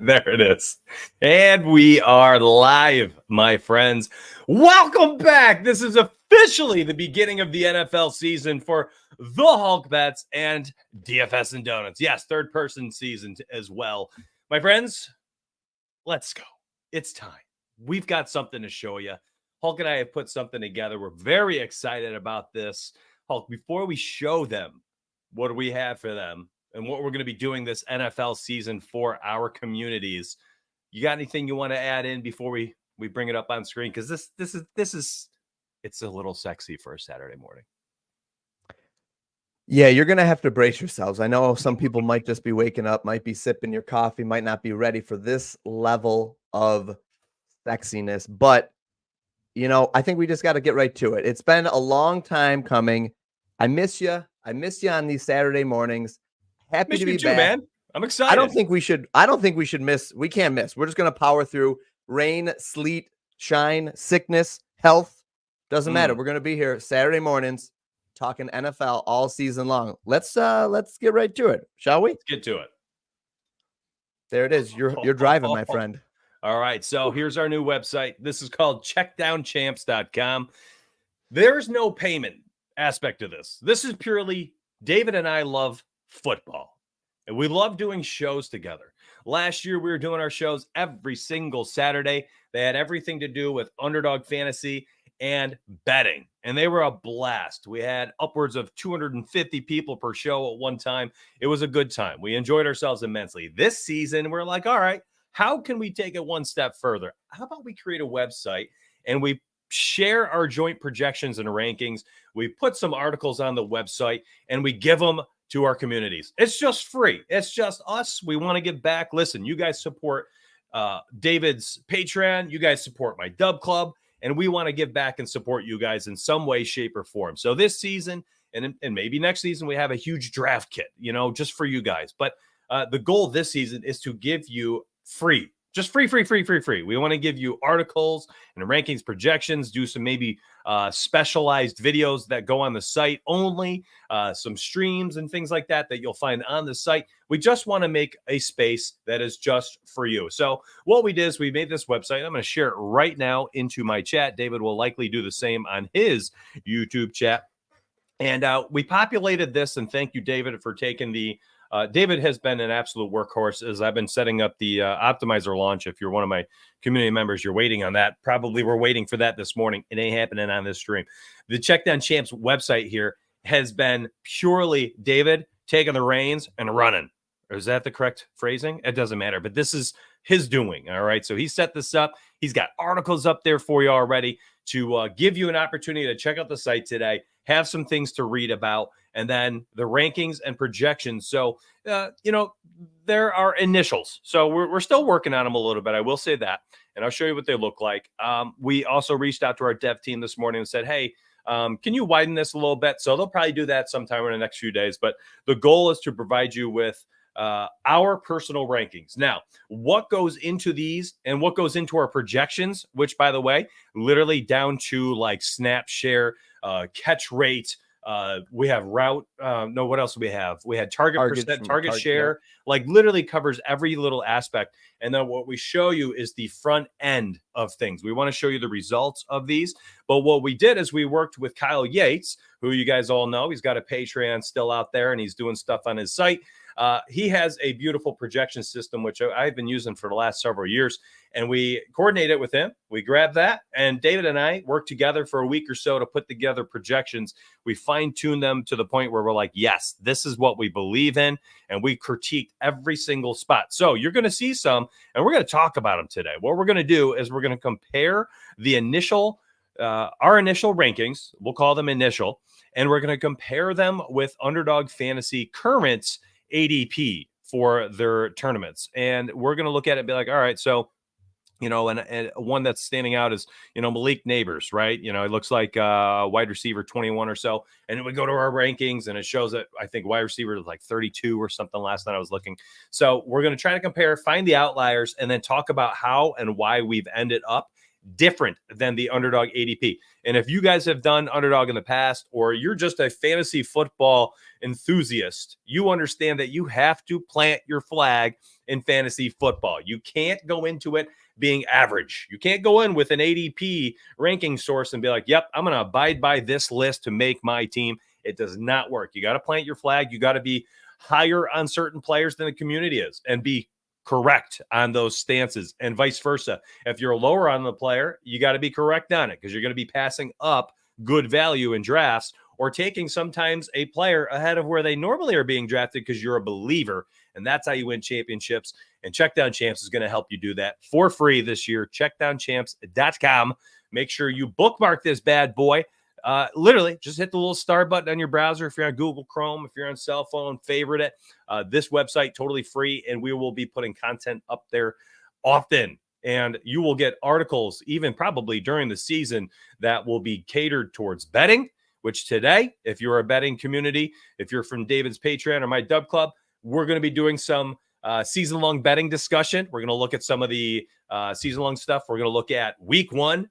There it is. And we are live, my friends. Welcome back. This is officially the beginning of the NFL season for the HulkBets and DFSnDonuts. Yes, third person season as well. My friends, let's go. It's time. We've got something to show you. Hulk and I have put something together. We're very excited about this. Hulk, before we show them what do we have for them and what we're going to be doing this NFL season for our communities, you got anything you want to add in before we bring it up on screen? Because this is it's a little sexy for a Saturday morning. Yeah, you're going to have to brace yourselves. I know some people might just be waking up, might be sipping your coffee, might not be ready for this level of sexiness. But, you know, I think we just got to get right to it. It's been a long time coming. I miss you. I miss you on these Saturday mornings. Happy to be back, man. I'm excited. I don't think we should miss. We can't miss. We're just going to power through rain, sleet, shine, sickness, health. Doesn't matter. We're going to be here Saturday mornings talking NFL all season long. Let's get right to it, shall we? Let's get to it. There it is. You're driving, my friend. All right. So here's our new website. This is called checkdownchamps.com. There's no payment aspect to this. This is purely David and I love football. And we love doing shows together. Last year, we were doing our shows every single Saturday. They had everything to do with Underdog Fantasy and betting. And they were a blast. We had upwards of 250 people per show at one time. It was a good time. We enjoyed ourselves immensely. This season, we're like, all right, how can we take it one step further? How about we create a website and we share our joint projections and rankings? We put some articles on the website and we give them to our communities. It's just free. It's just us. We want to give back. Listen, you guys support David's Patreon. You guys support my Dub Club. And we want to give back and support you guys in some way, shape, or form. So this season and maybe next season, we have a huge draft kit, you know, just for you guys. But the goal this season is to give you free. Just free. We want to give you articles and rankings, projections, do some maybe specialized videos that go on the site only, some streams and things like that you'll find on the site. We just want to make a space that is just for you. So what we did is we made this website. I'm going to share it right now into my chat. David will likely do the same on his YouTube chat. And we populated this, and thank you, David, for taking the David has been an absolute workhorse as I've been setting up the optimizer launch. If you're one of my community members, you're waiting on that. Probably we're waiting for that this morning. It ain't happening on this stream. The Checkdown Champs website here has been purely David taking the reins and running. Or is that the correct phrasing? It doesn't matter, but this is his doing. All right. So he set this up. He's got articles up there for you already to give you an opportunity to check out the site today, have some things to read about, and then the rankings and projections. So, you know, there are initials. So we're still working on them a little bit. I will say that. And I'll show you what they look like. We also reached out to our dev team this morning and said, hey, can you widen this a little bit? So they'll probably do that sometime in the next few days. But the goal is to provide you with our personal rankings. Now, what goes into these and what goes into our projections, which, by the way, literally down to like snap share, catch rate, we have route. No, what else do we have? We had target percent, target share, like literally covers every little aspect. And then what we show you is the front end of things. We want to show you the results of these. But what we did is we worked with Kyle Yates, who you guys all know. He's got a Patreon still out there and he's doing stuff on his site. He has a beautiful projection system, which I've been using for the last several years, and we coordinated with him. We grabbed that, and David and I worked together for a week or so to put together projections. We fine-tuned them to the point where we're like, yes, this is what we believe in, and we critiqued every single spot. So you're going to see some, and we're going to talk about them today. What we're going to do is we're going to compare the initial, our initial rankings. We'll call them initial, and we're going to compare them with Underdog Fantasy current ADP for their tournaments. And we're going to look at it and be like, all right, so, you know, and one that's standing out is, you know, Malik Neighbors, right? You know, it looks like wide receiver 21 or so. And then we go to our rankings and it shows that I think wide receiver is like 32 or something last night I was looking. So we're going to try to compare, find the outliers, and then talk about how and why we've ended up different than the Underdog ADP. And if you guys have done Underdog in the past, or you're just a fantasy football enthusiast, you understand that you have to plant your flag in fantasy football. You can't go into it being average. You can't go in with an ADP ranking source and be like, yep, I'm going to abide by this list to make my team. It does not work. You got to plant your flag. You got to be higher on certain players than the community is and be correct on those stances, and vice versa. If you're lower on the player, you got to be correct on it, because you're going to be passing up good value in drafts, or taking sometimes a player ahead of where they normally are being drafted because you're a believer. And that's how you win championships. And Checkdown Champs is going to help you do that for free this year. Checkdownchamps.com. Make sure you bookmark this bad boy. Literally, just hit the little star button on your browser. If you're on Google Chrome, if you're on cell phone, favorite it. This website, totally free, and we will be putting content up there often. And you will get articles, even probably during the season, that will be catered towards betting, which today, if you're a betting community, if you're from David's Patreon or my Dub Club, we're going to be doing some season-long betting discussion. We're going to look at some of the season-long stuff. We're going to look at week one.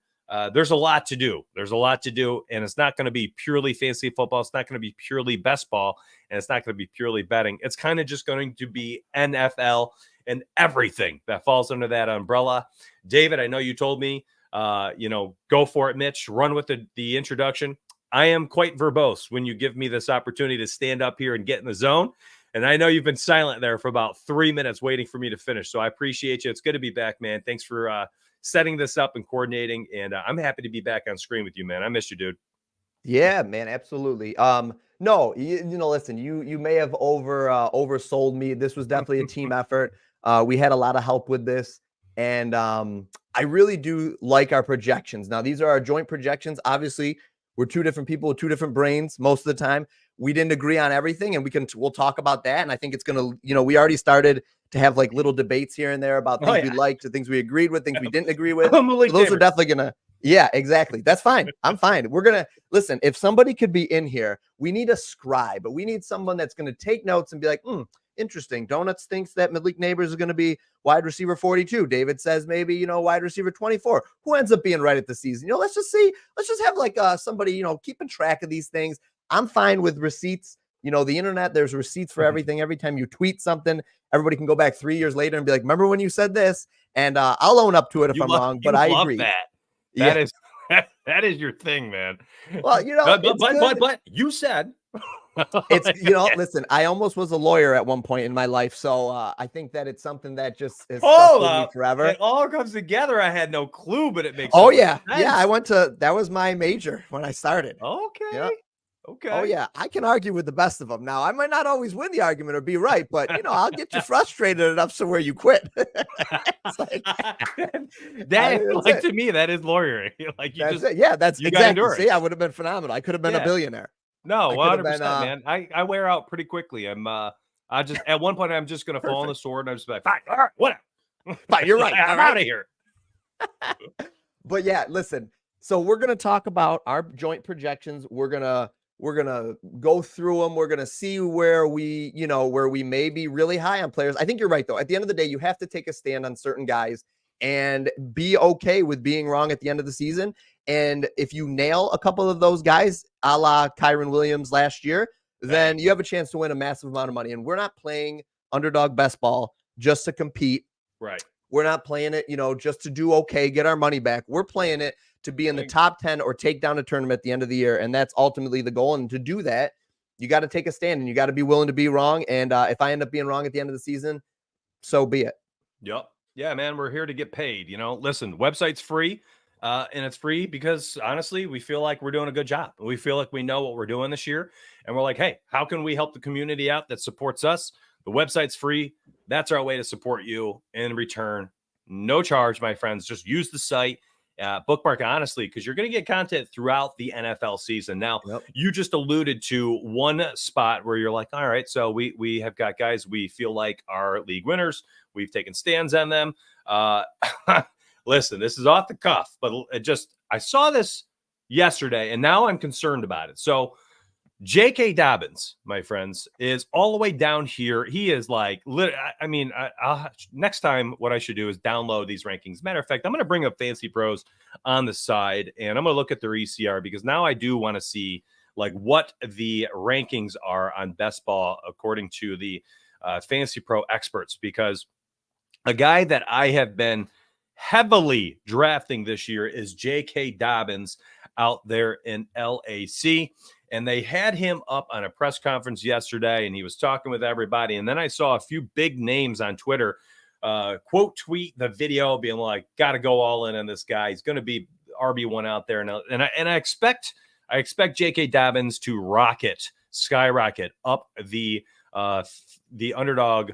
There's a lot to do. And it's not going to be purely fantasy football. It's not going to be purely best ball, and it's not going to be purely betting. It's kind of just going to be NFL and everything that falls under that umbrella. David, I know you told me, go for it, Mitch. Run with the introduction. I am quite verbose when you give me this opportunity to stand up here and get in the zone. And I know you've been silent there for about 3 minutes waiting for me to finish. So I appreciate you. It's good to be back, man. Thanks for setting this up and coordinating. And I'm happy to be back on screen with you, man. I missed you, dude. Yeah, man, absolutely. No, listen, you may have oversold me. This was definitely a team effort. We had a lot of help with this, and I really do like our projections. Now, these are our joint projections. Obviously, we're two different people with two different brains most of the time. We didn't agree on everything, and we'll talk about that. And I think it's gonna, we already started to have like little debates here and there about things we liked, to things we agreed with, things we didn't agree with. So those are definitely gonna. Yeah, exactly. That's fine. I'm fine. We're going to listen. If somebody could be in here, we need a scribe, but we need someone that's going to take notes and be like, interesting. Donuts thinks that Malik Neighbors is going to be wide receiver 42. David says maybe, wide receiver 24. Who ends up being right at the season? Let's just see. Let's just have like somebody, keeping track of these things. I'm fine with receipts. The internet, there's receipts for everything. Every time you tweet something, everybody can go back 3 years later and be like, remember when you said this? And I'll own up to it if I'm wrong, but I agree. That is your thing, man. Well, but you said it's listen, I almost was a lawyer at one point in my life, so I think that it's something that just is stuck with me forever. It all comes together. I had no clue, but it makes sense. I went to that was my major when I started. Okay. Yep. Okay. Oh yeah, I can argue with the best of them. Now I might not always win the argument or be right, but I'll get you frustrated enough so where you quit. To me, that is lawyering. Like that's exactly. See, I would have been phenomenal. I could have been a billionaire. No, 100%, man. I wear out pretty quickly. I just at one point I'm just gonna fall on the sword and I'm just like, fine, all right, whatever. Fine, you're right. I'm out of here. But yeah, listen. So we're gonna talk about our joint projections. We're gonna go through them. We're gonna see where we may be really high on players. I think you're right though. At the end of the day, you have to take a stand on certain guys and be okay with being wrong at the end of the season. And if you nail a couple of those guys, a la Kyron Williams last year, then you have a chance to win a massive amount of money. And we're not playing underdog best ball just to compete. Right. We're not playing it, just to do okay, get our money back. We're playing it to be in the top 10 or take down a tournament at the end of the year. And that's ultimately the goal. And to do that, you got to take a stand and you got to be willing to be wrong. And if I end up being wrong at the end of the season, so be it. Yep. Yeah, man, we're here to get paid. Listen, website's free. And it's free because honestly, we feel like we're doing a good job. We feel like we know what we're doing this year. And we're like, hey, how can we help the community out that supports us? The website's free. That's our way to support you in return. No charge, my friends. Just use the site. Bookmark, honestly, because you're going to get content throughout the NFL season. Now, You just alluded to one spot where you're like, all right, so we have got guys we feel like are league winners. We've taken stands on them. Listen, this is off the cuff, but I saw this yesterday, and now I'm concerned about it. So J.K. Dobbins, my friends, is all the way down here. He is like, next time what I should do is download these rankings. Matter of fact, I'm going to bring up Fantasy Pros on the side, and I'm going to look at their ECR because now I do want to see like what the rankings are on best ball according to the Fantasy Pro experts. Because a guy that I have been heavily drafting this year is J.K. Dobbins out there in LAC. And they had him up on a press conference yesterday, and he was talking with everybody. And then I saw a few big names on Twitter quote tweet the video, being like, "Got to go all in on this guy. He's going to be RB1 out there." And I expect J.K. Dobbins to skyrocket up the underdog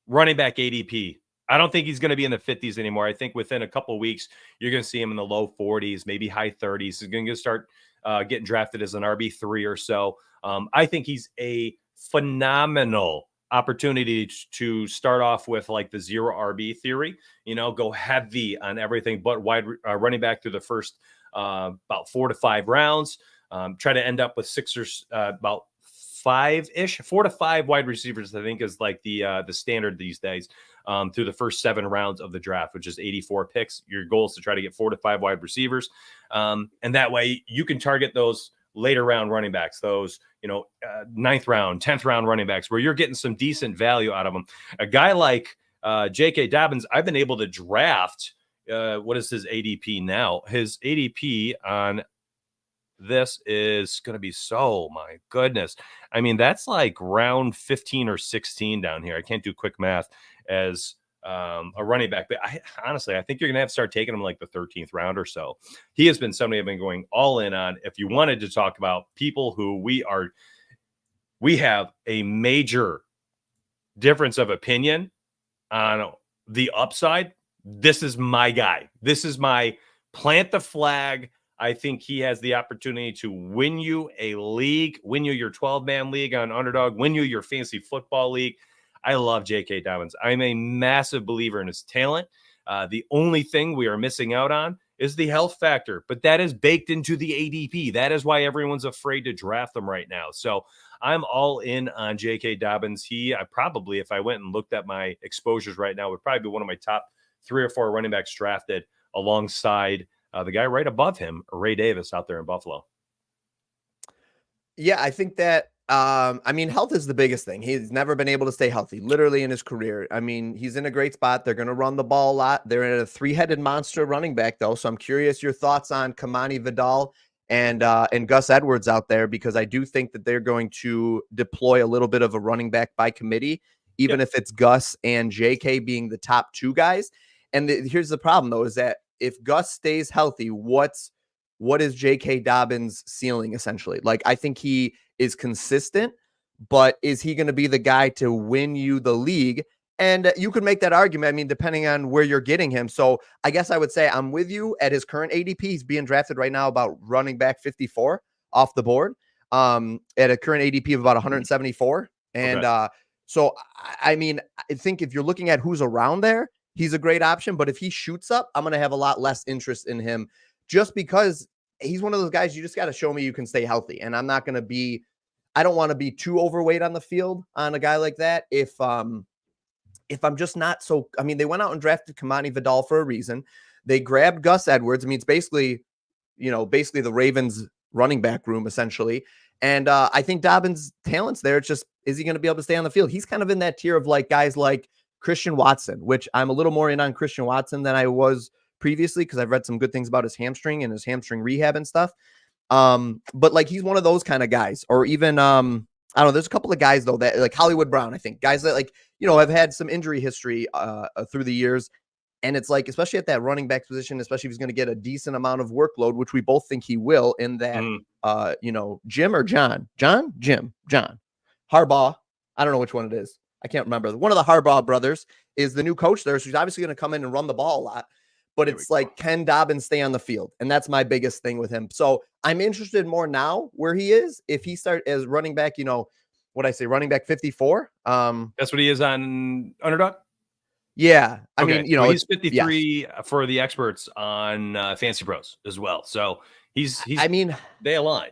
running back ADP. I don't think he's going to be in the 50s anymore. I think within a couple of weeks, you're going to see him in the low 40s, maybe high 30s. He's going to start getting drafted as an RB3 or so. I think he's a phenomenal opportunity to start off with like the zero RB theory, go heavy on everything but wide running back through the first about 4 to 5 rounds. Try to end up with about 5-ish, 4 to 5 wide receivers, I think is like the standard these days through the first 7 rounds of the draft, which is 84 picks. Your goal is to try to get 4 to 5 wide receivers. And that way you can target those later round running backs, those, 9th round, 10th round running backs where you're getting some decent value out of them. A guy like J.K. Dobbins, I've been able to draft. What is his ADP now? His ADP on this is going to be my goodness. I mean, that's like round 15 or 16 down here. I can't do quick math as a running back, but honestly, I think you're going to have to start taking him like the 13th round or so. He has been somebody I've been going all in on. If you wanted to talk about people who we have a major difference of opinion on the upside, this is my guy. This is my plant the flag. I think he has the opportunity to win you a league, win you your 12-man league on Underdog, win you your fantasy football league. I love J.K. Dobbins. I'm a massive believer in his talent. The only thing we are missing out on is the health factor, but that is baked into the ADP. That is why everyone's afraid to draft them right now. So I'm all in on J.K. Dobbins. I probably, if I went and looked at my exposures right now, would probably be one of my top 3 or 4 running backs drafted alongside the guy right above him, Ray Davis, out there in Buffalo. Yeah, I think that, health is the biggest thing. He's never been able to stay healthy, literally in his career. I mean, he's in a great spot. They're going to run the ball a lot. They're in a 3-headed monster running back, though. So I'm curious your thoughts on Kamani Vidal and Gus Edwards out there, because I do think that they're going to deploy a little bit of a running back by committee, even if it's Gus and JK being the top 2 guys. And here's the problem, though, is that if Gus stays healthy, what is J.K. Dobbins' ceiling, essentially? Like, I think he is consistent, but is he going to be the guy to win you the league? And you could make that argument, I mean, depending on where you're getting him. So I guess I would say I'm with you at his current ADP. He's being drafted right now about running back 54 off the board at a current ADP of about 174. And so, I mean, I think if you're looking at who's around there, he's a great option, but if he shoots up, I'm going to have a lot less interest in him just because he's one of those guys you just got to show me you can stay healthy. And I'm not going to be, I don't want to be too overweight on the field on a guy like that. If I'm just not so, I mean, they went out and drafted Kamani Vidal for a reason. They grabbed Gus Edwards. I mean, it's basically the Ravens running back room essentially. And I think Dobbins' talent's there. It's just, is he going to be able to stay on the field? He's kind of in that tier of like guys like Christian Watson, which I'm a little more in on Christian Watson than I was previously, because I've read some good things about his hamstring and his hamstring rehab and stuff. But like, he's one of those kind of guys, or even, I don't know, there's a couple of guys though that like Hollywood Brown, I think guys that like, have had some injury history through the years. And it's like, especially at that running back position, especially if he's going to get a decent amount of workload, which we both think he will in that, Jim Harbaugh. I don't know which one it is. I can't remember. One of the Harbaugh brothers is the new coach there. So he's obviously going to come in and run the ball a lot, but it's like, can Dobbins stay on the field? And that's my biggest thing with him. So I'm interested more now where he is. If he start as running back, running back 54. That's what he is on Underdog. Yeah. I mean, he's 53 for the experts on Fantasy Pros as well. So he's they align.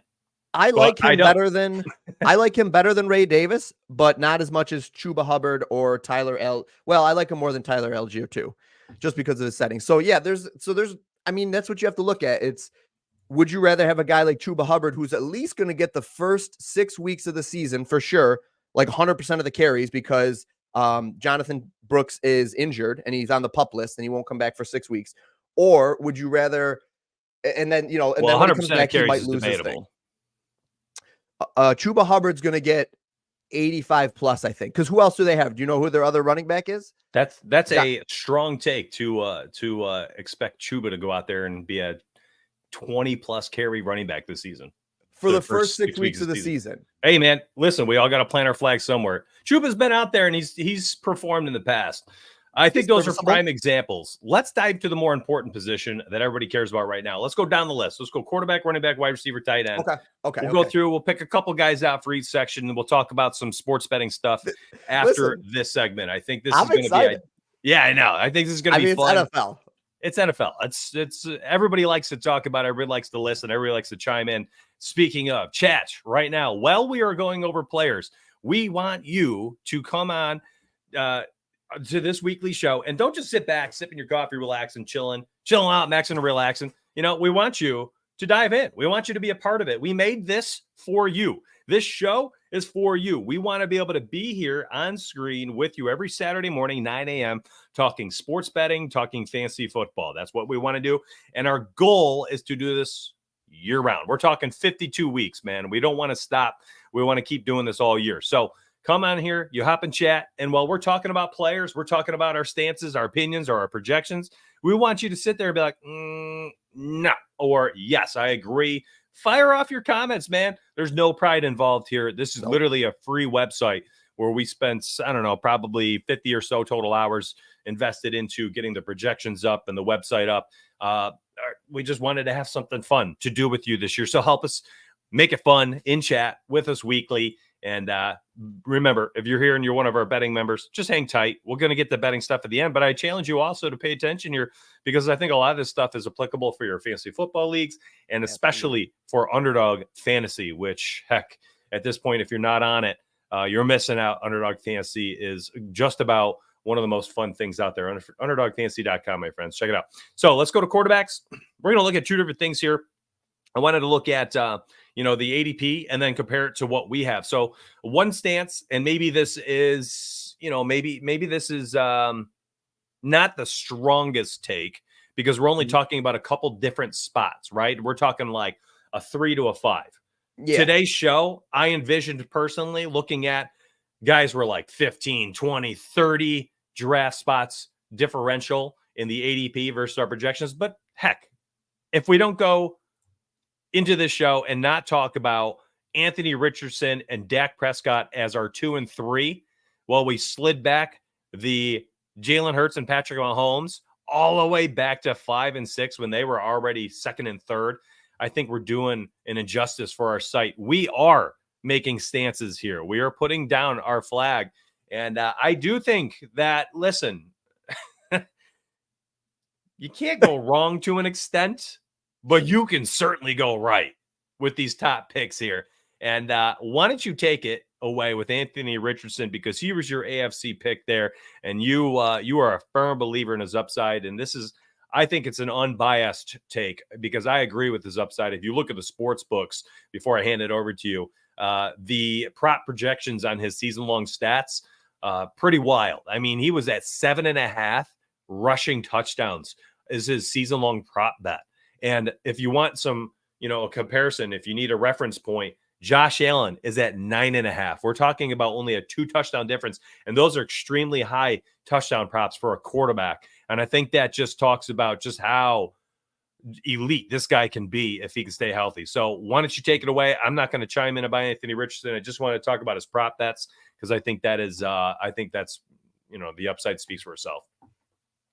I like him better than I like him better than Ray Davis, but not as much as Chuba Hubbard or Tyler Well, I like him more than Tyler Algier too, just because of his setting. So yeah, there's I mean, that's what you have to look at. It's, would you rather have a guy like Chuba Hubbard who's at least going to get the first 6 weeks of the season for sure, like 100% of the carries, because Jonathan Brooks is injured and he's on the PUP list and he won't come back for 6 weeks? Or would you rather, and then, you know, and then when he comes back, he might lose his thing. Chuba Hubbard's going to get 85 plus, I think. Because who else do they have? Do you know who their other running back is? That's a strong take to expect Chuba to go out there and be a 20 plus carry running back this season for the first 6 weeks of the season. Hey man, listen, we all got to plant our flag somewhere. Chuba's been out there and he's performed in the past. I think those are prime examples. Let's dive to the more important position that everybody cares about right now. Let's go down the list. Let's go quarterback, running back, wide receiver, tight end. Okay. We'll go through. We'll pick a couple guys out for each section, and we'll talk about some sports betting stuff after this segment. I think this is going to be. Yeah, I know. I think this is going to be fun. It's NFL. It's everybody likes to talk about it. Everybody likes to listen. Everybody likes to chime in. Speaking of chat right now, while we are going over players, we want you to come on to this weekly show, and don't just sit back, sipping your coffee, relaxing, chilling out, maxing and relaxing. You know, we want you to dive in. We want you to be a part of it. We made this for you. This show is for you. We want to be able to be here on screen with you every Saturday morning, 9 a.m., talking sports betting, talking fantasy football. That's what we want to do. And our goal is to do this year round. We're talking 52 weeks, man. We don't want to stop. We want to keep doing this all year. So come on here, you hop in chat, and while we're talking about players, we're talking about our stances, our opinions, or our projections. We want you to sit there and be like, no, or yes, I agree. Fire off your comments, man. There's no pride involved here. This is literally a free website where we spent, I don't know, probably 50 or so total hours invested into getting the projections up and the website up. We just wanted to have something fun to do with you this year. So help us make it fun in chat with us weekly. And remember, if you're here and you're one of our betting members, just hang tight. We're going to get the betting stuff at the end, but I challenge you also to pay attention here, because I think a lot of this stuff is applicable for your fantasy football leagues, and especially for Underdog Fantasy, which, heck, at this point, if you're not on it, you're missing out. Underdog Fantasy is just about one of the most fun things out there. Underdogfantasy.com, my friends. Check it out. So let's go to quarterbacks. We're going to look at two different things here. I wanted to look at, the ADP and then compare it to what we have. So one stance, and maybe this is, maybe this is not the strongest take, because we're only talking about a couple different spots, right? We're talking like a 3 to a 5. Yeah. Today's show, I envisioned personally looking at guys were like 15, 20, 30 draft spots differential in the ADP versus our projections. But heck, if we don't go into this show and not talk about Anthony Richardson and Dak Prescott as our 2 and 3, while we slid back the Jalen Hurts and Patrick Mahomes all the way back to 5 and 6 when they were already 2nd and 3rd, I think we're doing an injustice for our site. We are making stances here. We are putting down our flag. And I do think that, listen, you can't go wrong to an extent, but you can certainly go right with these top picks here. And why don't you take it away with Anthony Richardson, because he was your AFC pick there, and you are a firm believer in his upside. And this is, I think it's an unbiased take, because I agree with his upside. If you look at the sports books, before I hand it over to you, the prop projections on his season-long stats, pretty wild. I mean, he was at 7.5 rushing touchdowns is his season-long prop bet. And if you want some, a comparison, if you need a reference point, Josh Allen is at 9.5. We're talking about only a 2 touchdown difference. And those are extremely high touchdown props for a quarterback. And I think that just talks about just how elite this guy can be if he can stay healthy. So why don't you take it away? I'm not going to chime in about Anthony Richardson. I just want to talk about his prop bets, because I think that is, the upside speaks for itself.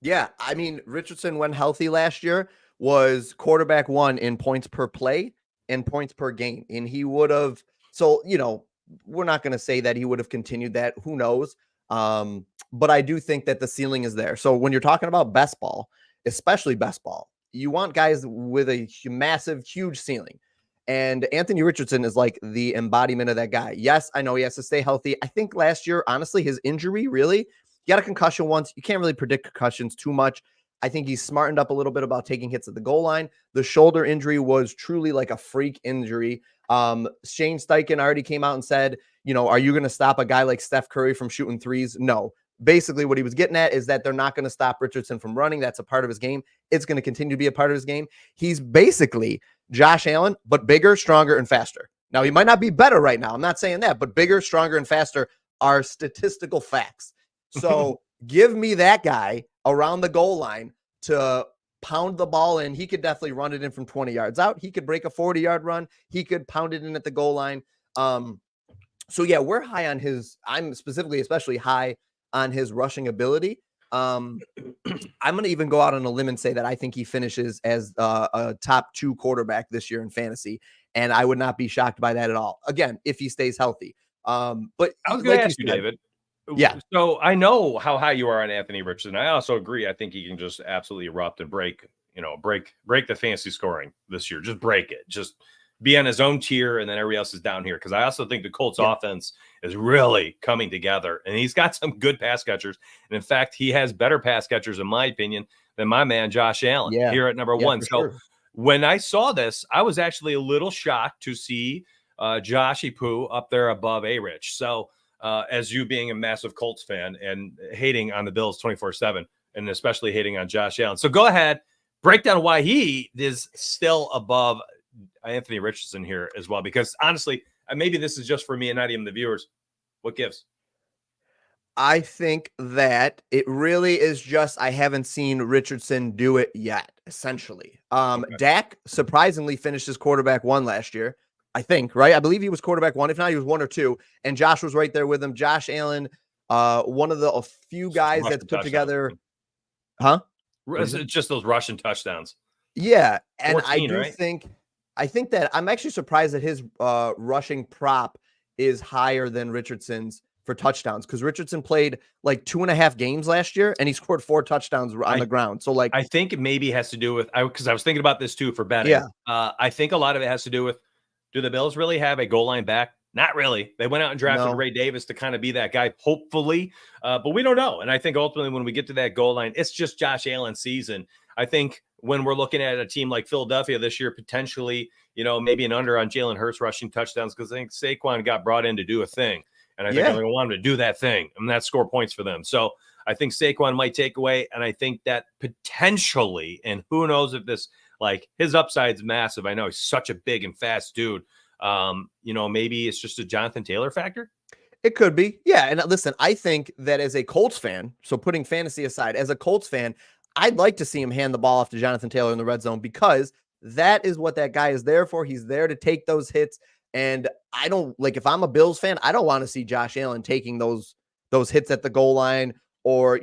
Yeah. I mean, Richardson, when healthy last year, was quarterback 1 in points per play and points per game. And he would have, we're not going to say that he would have continued that. Who knows? But I do think that the ceiling is there. So when you're talking about best ball, especially best ball, you want guys with a massive, huge ceiling. And Anthony Richardson is like the embodiment of that guy. Yes, I know he has to stay healthy. I think last year, honestly, his injury really, he got a concussion once. You can't really predict concussions too much. I think he's smartened up a little bit about taking hits at the goal line. The shoulder injury was truly like a freak injury. Shane Steichen already came out and said, are you going to stop a guy like Steph Curry from shooting threes? No. Basically, what he was getting at is that they're not going to stop Richardson from running. That's a part of his game. It's going to continue to be a part of his game. He's basically Josh Allen, but bigger, stronger, and faster. Now, he might not be better right now. I'm not saying that, but bigger, stronger, and faster are statistical facts. So give me that guy around the goal line to pound the ball in. He could definitely run it in from 20 yards out. He could break a 40-yard run. He could pound it in at the goal line. So yeah, we're high on his, I'm specifically, especially high on his rushing ability. I'm going to even go out on a limb and say that I think he finishes as a top 2 quarterback this year in fantasy. And I would not be shocked by that at all. Again, if he stays healthy. But I was going to ask you, David. Yeah. So I know how high you are on Anthony Richardson. I also agree. I think he can just absolutely erupt and break the fantasy scoring this year. Just break it. Just be on his own tier, and then everybody else is down here. Because I also think the Colts offense is really coming together, and he's got some good pass catchers. And in fact, he has better pass catchers, in my opinion, than my man Josh Allen here at number 1. So when I saw this, I was actually a little shocked to see Joshy Poo up there above A-Rich. So as you being a massive Colts fan and hating on the Bills 24/7, and especially hating on Josh Allen. So go ahead, break down why he is still above Anthony Richardson here as well. Because honestly, maybe this is just for me and not even the viewers. What gives? I think that it really is just I haven't seen Richardson do it yet, essentially. Okay. Dak surprisingly finished as quarterback 1 last year. I think, right? I believe he was quarterback 1. If not, he was 1 or 2. And Josh was right there with him. Josh Allen, one of a few guys that's put together. Huh? It's just those rushing touchdowns. Yeah. And 14, I do right? I think that I'm actually surprised that his rushing prop is higher than Richardson's for touchdowns, because Richardson played like 2.5 games last year and he scored 4 touchdowns on the ground. So like, I think it maybe has to do with, because I was thinking about this too for betting. Yeah. I think a lot of it has to do with, do the Bills really have a goal line back? Not really. They went out and drafted Ray Davis to kind of be that guy, hopefully, but we don't know. And I think ultimately when we get to that goal line, it's just Josh Allen's season. I think when we're looking at a team like Philadelphia this year, potentially, maybe an under on Jalen Hurts rushing touchdowns, because I think Saquon got brought in to do a thing. And I think they're going to want him to do that thing and that score points for them. So I think Saquon might take away. And I think that potentially, and who knows if this, like, his upside's massive. I know he's such a big and fast dude. Maybe it's just a Jonathan Taylor factor. It could be. Yeah. And listen, I think that as a Colts fan, so putting fantasy aside, as a Colts fan, I'd like to see him hand the ball off to Jonathan Taylor in the red zone, because that is what that guy is there for. He's there to take those hits. And I don't like, if I'm a Bills fan, I don't want to see Josh Allen taking those hits at the goal line, or,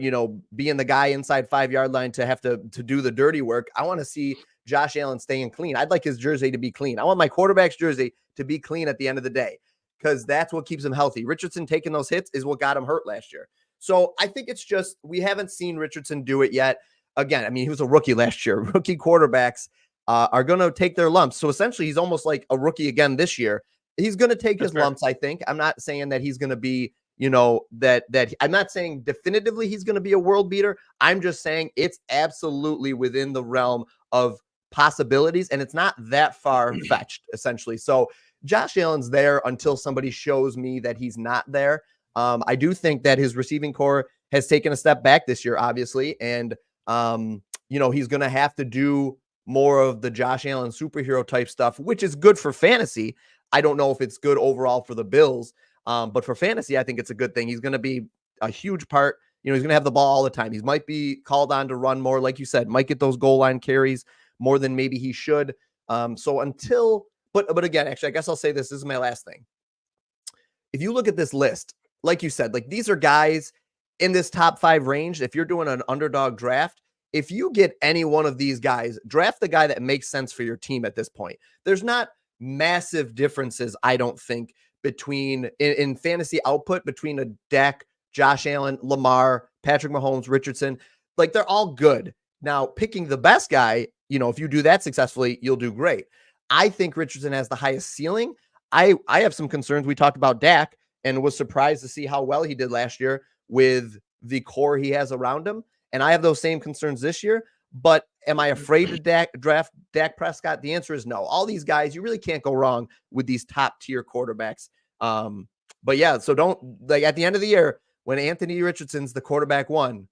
being the guy inside 5-yard line to have to do the dirty work. I want to see Josh Allen staying clean. I'd like his jersey to be clean. I want my quarterback's jersey to be clean at the end of the day, because that's what keeps him healthy. Richardson taking those hits is what got him hurt last year. So I think it's just, we haven't seen Richardson do it yet. Again, I mean, he was a rookie last year. Rookie quarterbacks are going to take their lumps. So essentially, he's almost like a rookie again this year. He's going to take his lumps, I think. I'm not saying that he's going to be, that I'm not saying definitively he's going to be a world beater. I'm just saying it's absolutely within the realm of possibilities, and it's not that far fetched, essentially. So Josh Allen's there until somebody shows me that he's not there. I do think that his receiving core has taken a step back this year, obviously. And, he's going to have to do more of the Josh Allen superhero type stuff, which is good for fantasy. I don't know if it's good overall for the Bills, but for fantasy, I think it's a good thing. He's going to be a huge part. He's going to have the ball all the time. He might be called on to run more, like you said, might get those goal line carries more than maybe he should. But again, actually, I guess I'll say this is my last thing. If you look at this list, like you said, like, these are guys in this top 5 range. If you're doing an underdog draft, if you get any one of these guys, draft the guy that makes sense for your team at this point. There's not massive differences, I don't think, between in fantasy output between a Dak, Josh Allen, Lamar, Patrick Mahomes, Richardson. Like, they're all good. Now, picking the best guy, if you do that successfully, you'll do great. I think Richardson has the highest ceiling. I have some concerns. We talked about Dak and was surprised to see how well he did last year with the core he has around him. And I have those same concerns this year. But am I afraid to draft Dak Prescott? The answer is no. All these guys, you really can't go wrong with these top tier quarterbacks. But yeah, so don't, like, at the end of the year, when Anthony Richardson's the quarterback one,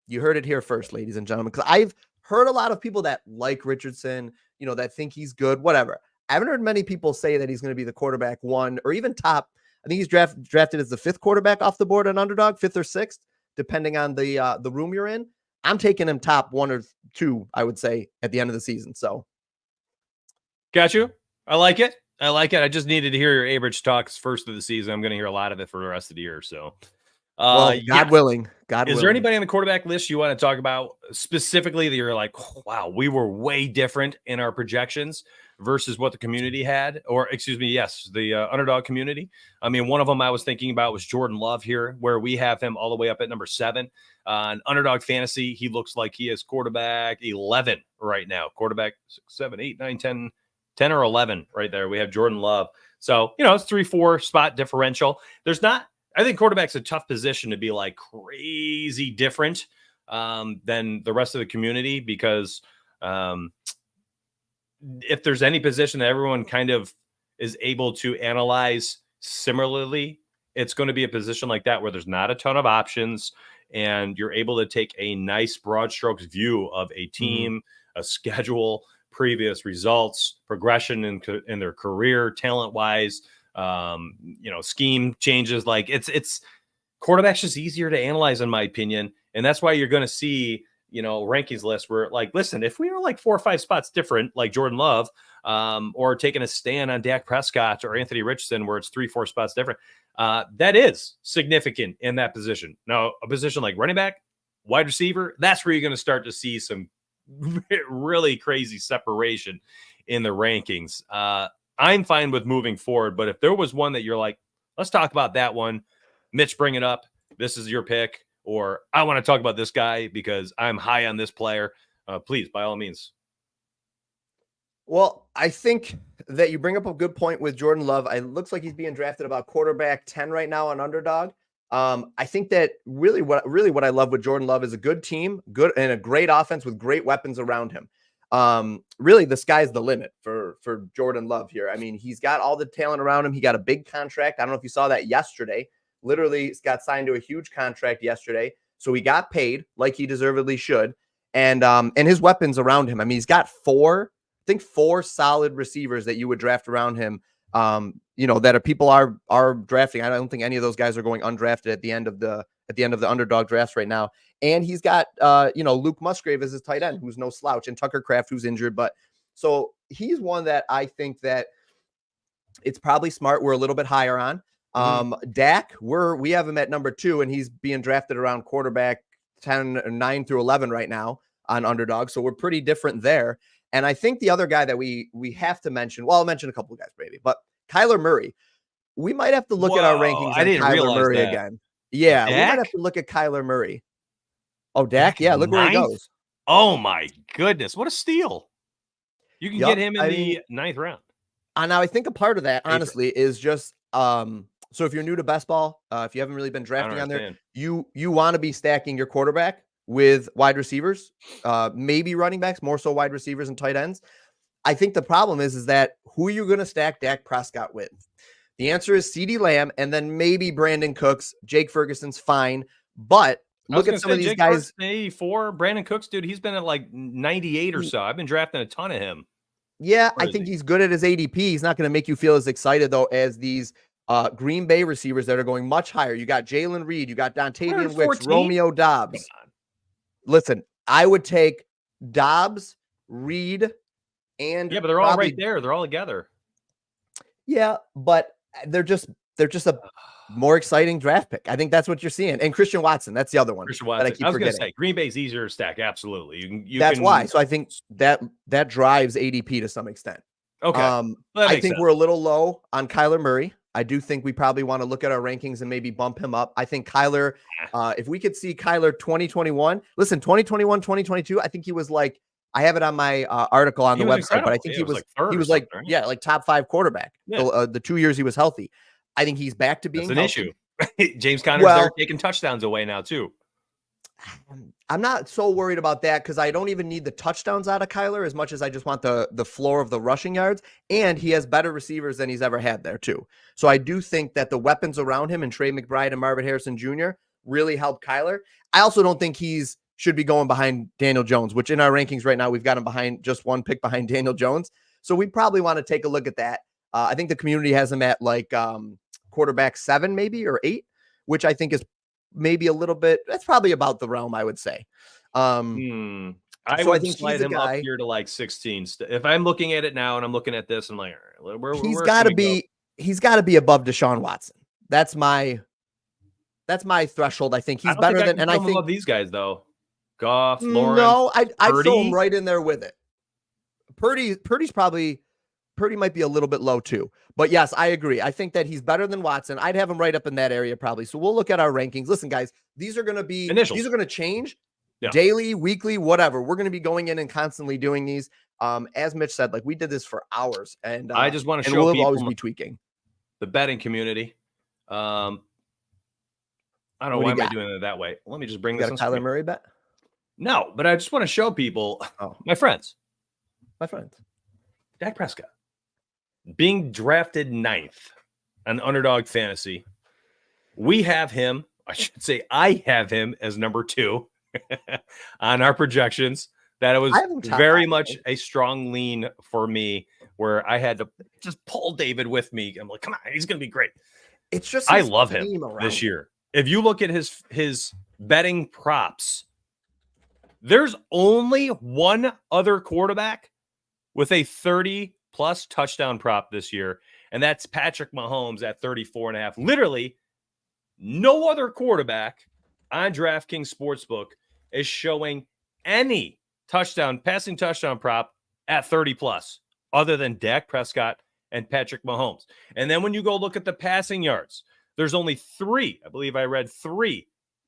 you heard it here first, ladies and gentlemen, because I've heard a lot of people that like Richardson, that think he's good, whatever. I haven't heard many people say that he's going to be the quarterback one or even top. I think he's drafted as the 5th quarterback off the board on Underdog, 5th or 6th, depending on the room you're in. I'm taking him top 1 or 2, I would say, at the end of the season. So, got you. I like it. I just needed to hear your Average talks first of the season. I'm going to hear a lot of it for the rest of the year. So, God willing. Is there anybody on the quarterback list you want to talk about specifically that you're like, oh, wow, we were way different in our projections versus what the community had, or excuse me, yes, the Underdog community? I mean, one of them I was thinking about was Jordan Love here, where we have him all the way up at number 7 on Underdog Fantasy. He looks like he is quarterback 11 right now. Quarterback 6, 7, 8, 9, 10 or 11 right there. We have Jordan Love. So, it's 3-4 spot differential. I think quarterback's a tough position to be like crazy different than the rest of the community, because if there's any position that everyone kind of is able to analyze similarly, it's going to be a position like that where there's not a ton of options and you're able to take a nice broad strokes view of a team, a schedule, previous results, progression in their career, talent wise, scheme changes. Like it's quarterback's just easier to analyze, in my opinion. And that's why you're going to see, rankings lists where, like, listen, if we were like 4 or 5 spots different, like Jordan Love, or taking a stand on Dak Prescott or Anthony Richardson, where it's 3-4 spots different, that is significant in that position. Now, a position like running back, wide receiver, that's where you're going to start to see some really crazy separation in the rankings. I'm fine with moving forward, but if there was one that you're like, let's talk about that one, Mitch, bring it up. This is your pick. Or I want to talk about this guy because I'm high on this player. Please, by all means. Well, I think that you bring up a good point with Jordan Love. It looks like he's being drafted about quarterback 10 right now on Underdog. I think that really what I love with Jordan Love is a good team, good and a great offense with great weapons around him. Really, the sky's the limit for Jordan Love here. I mean, he's got all the talent around him. He got a big contract. I don't know if you saw that yesterday. Literally got signed to a huge contract yesterday. So he got paid like he deservedly should. And his weapons around him. I mean, he's got 4 solid receivers that you would draft around him. That people are drafting. I don't think any of those guys are going undrafted at the end of the Underdog drafts right now. And he's got Luke Musgrave as his tight end, who's no slouch, and Tucker Kraft, who's injured. But so he's one that I think that it's probably smart we're a little bit higher on. Dak, we have him at number 2, and he's being drafted around quarterback 9 through 11 right now on Underdog. So we're pretty different there. And I think the other guy that we have to mention, well, I'll mention a couple of guys maybe, but Kyler Murray, we might have to look at our rankings on Kyler Murray again. Yeah, we might have to look at Kyler Murray. Oh, Dak? Yeah, look where he goes. Oh, my goodness. What a steal. You can get him in the 9th round. Now, I think a part of that, honestly, is just so if you're new to best ball, if you haven't really been drafting on there, you want to be stacking your quarterback with wide receivers, maybe running backs, more so wide receivers and tight ends. I think the problem is that who are you going to stack Dak Prescott with? The answer is CeeDee Lamb and then maybe Brandon Cooks. Jake Ferguson's fine, but look at some of these guys. 84, Brandon Cooks, dude, he's been at like 98 or so. I've been drafting a ton of him. Yeah, I think he's good at his ADP. He's not going to make you feel as excited, though, as these Green Bay receivers that are going much higher. You got Jalen Reed, you got Dontavian Wicks, Romeo Dobbs. Listen, I would take Dobbs, Reed, and but they're all right there. They're all together. Yeah, but they're just a more exciting draft pick. I think that's what you're seeing. And Christian Watson, that's the other one. Christian Watson. I was going to say Green Bay's easier to stack. Absolutely. That's why. So I think that drives ADP to some extent. Okay. I think we're a little low on Kyler Murray. I do think we probably want to look at our rankings and maybe bump him up. I think Kyler, if we could see Kyler 2021, listen, 2021, 2022, I think he was like I have it on my article on He the was website, but I incredible. think Yeah, he it was was like third he or was like, something, right? yeah, like top 5 quarterback Yeah. the 2 years he was healthy. I think he's back to That's being an healthy. issue. James Conner's there Well, taking touchdowns away now too. I'm not so worried about that because I don't even need the touchdowns out of Kyler as much as I just want the floor of the rushing yards. And he has better receivers than he's ever had there too. So I do think that the weapons around him and Trey McBride and Marvin Harrison Jr. really help Kyler. I also don't think he's should be going behind Daniel Jones, which in our rankings right now, we've got him behind just one pick behind Daniel Jones. So we probably want to take a look at that. I think the community has him at like quarterback 7 maybe or 8, which I think is maybe a little bit, that's probably about the realm, I would say. I So I would think slide he's a him up guy. here to like 16. If I'm looking at it now and I'm looking at this, I'm like, all right, He's where got can to we go? he's got to be above Deshaun Watson. That's my threshold. I think I he's don't think better I than, can and put I him think above these guys though. Goff, Lawrence, no, I'd throw him Purdy. right in there with it. Purdy's probably Purdy might be a little bit low too. But yes, I agree. I think that he's better than Watson. I'd have him right up in that area probably. So we'll look at our rankings. Listen, guys, these are going to change daily, weekly, whatever. We're going to be going in and constantly doing these. As Mitch said, like we did this for hours, and I just want to and show we'll people always be tweaking the betting community. I don't know why am I doing it that way. Let me just bring this. Got a Kyler Murray bet? No, but I just want to show people, my friends, Dak Prescott being drafted 9th on Underdog Fantasy. We have him. I should say I have him as number 2 on our projections. That it was very much a strong lean for me where I had to just pull David with me. I'm like, come on, he's going to be great. It's just I love him this year. If you look at his betting props, there's only one other quarterback with a 30-plus touchdown prop this year, and that's Patrick Mahomes at 34.5. Literally, no other quarterback on DraftKings Sportsbook is showing any passing touchdown prop at 30-plus, other than Dak Prescott and Patrick Mahomes. And then when you go look at the passing yards, there's only 3. I believe I read 3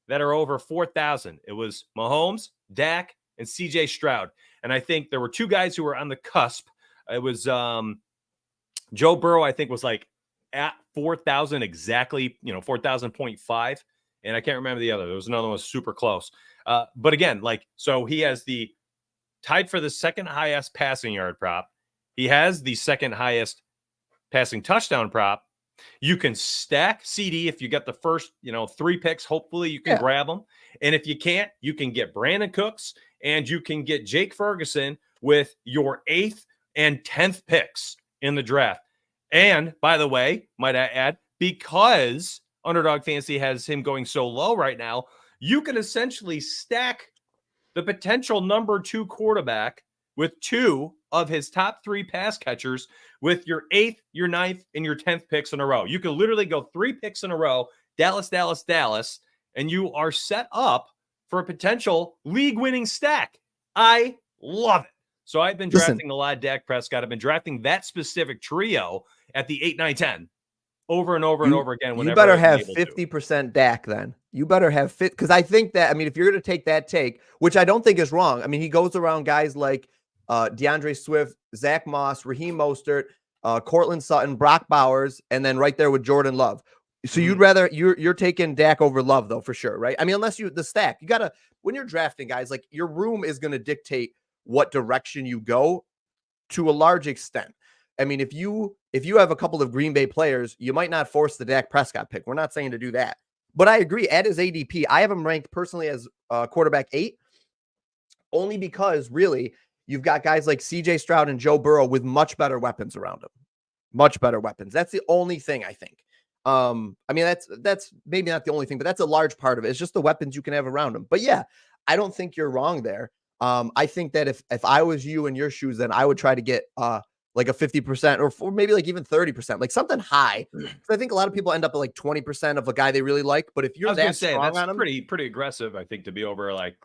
that are over 4,000. It was Mahomes, Dak, and CJ Stroud. And I think there were 2 guys who were on the cusp. It was Joe Burrow, I think, was like at 4,000 exactly, 4,000.5. And I can't remember the other. There was another one was super close. But again, so he has the tied for the second highest passing yard prop. He has the second highest passing touchdown prop. You can stack CD if you get the first, 3 picks. Hopefully you can grab them. And if you can't, you can get Brandon Cooks and you can get Jake Ferguson with your 8th and 10th picks in the draft. And by the way, might I add, because Underdog Fantasy has him going so low right now, you can essentially stack the potential number 2 quarterback with 2 of his top 3 pass catchers with your 8th, your 9th, and your 10th picks in a row. You can literally go 3 picks in a row, Dallas, Dallas, Dallas, and you are set up for a potential league-winning stack. I love it. So I've been drafting a lot of Dak Prescott. I've been drafting that specific trio at the 8, 9, 10 over and over and over again. You better have 50% Dak then. You better have because I think that, if you're going to take that take, which I don't think is wrong. He goes around guys like DeAndre Swift, Zach Moss, Raheem Mostert, Cortland Sutton, Brock Bowers, and then right there with Jordan Love. So you'd rather you're taking Dak over Love though, for sure, right? Unless the stack, you gotta, when you're drafting guys, like your room is going to dictate what direction you go to a large extent. If you have a couple of Green Bay players, you might not force the Dak Prescott pick. We're not saying to do that. But I agree, at his ADP, I have him ranked personally as quarterback 8, only because really you've got guys like CJ Stroud and Joe Burrow with much better weapons around them. Much better weapons. That's the only thing I think. That's maybe not the only thing, but that's a large part of it. It's just the weapons you can have around them. But yeah, I don't think you're wrong there. I think that if I was you in your shoes, then I would try to get like a 50% or maybe like even 30%, like something high. I think a lot of people end up at like 20% of a guy they really like. But if you're that strong on him, pretty aggressive, I think, to be over 40%,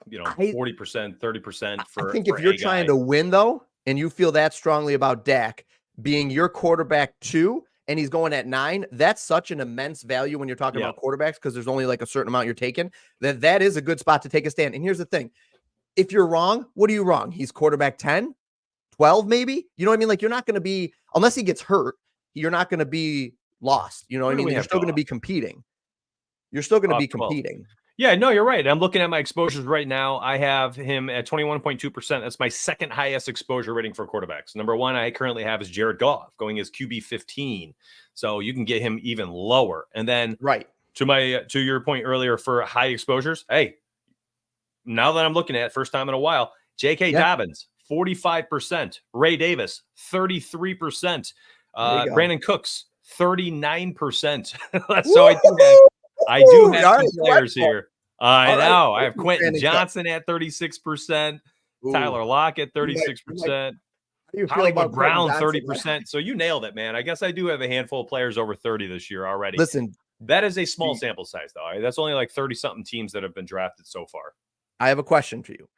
30% I think if you're trying to win though, and you feel that strongly about Dak being your quarterback 2, and he's going at 9, that's such an immense value when you're talking about quarterbacks, because there's only like a certain amount you're taking, that is a good spot to take a stand. And here's the thing. if you're wrong, what are you wrong? He's quarterback 10, 12 maybe? You know what I mean? Like, you're not going to be, unless he gets hurt, you're not going to be lost. You know what I mean? You're still going to be competing. You're still going to be competing. Yeah, no, you're right. I'm looking at my exposures right now. I have him at 21.2%. That's my second highest exposure rating for quarterbacks. Number one I currently have is Jared Goff, going as QB 15. So you can get him even lower. And then to your point earlier for high exposures, hey, now that I'm looking at it, first time in a while, J.K. Dobbins, 45%. Ray Davis, 33%. Brandon Cooks, 39%. So I do have some players here. I know. I have Quentin Johnson at 36%. Tyler Lockett, 36%. Hollywood Brown, 30%. So you nailed it, man. I guess I do have a handful of players over 30 this year already. Listen, that is a small sample size, though. That's only like 30-something teams that have been drafted so far. I have a question for you.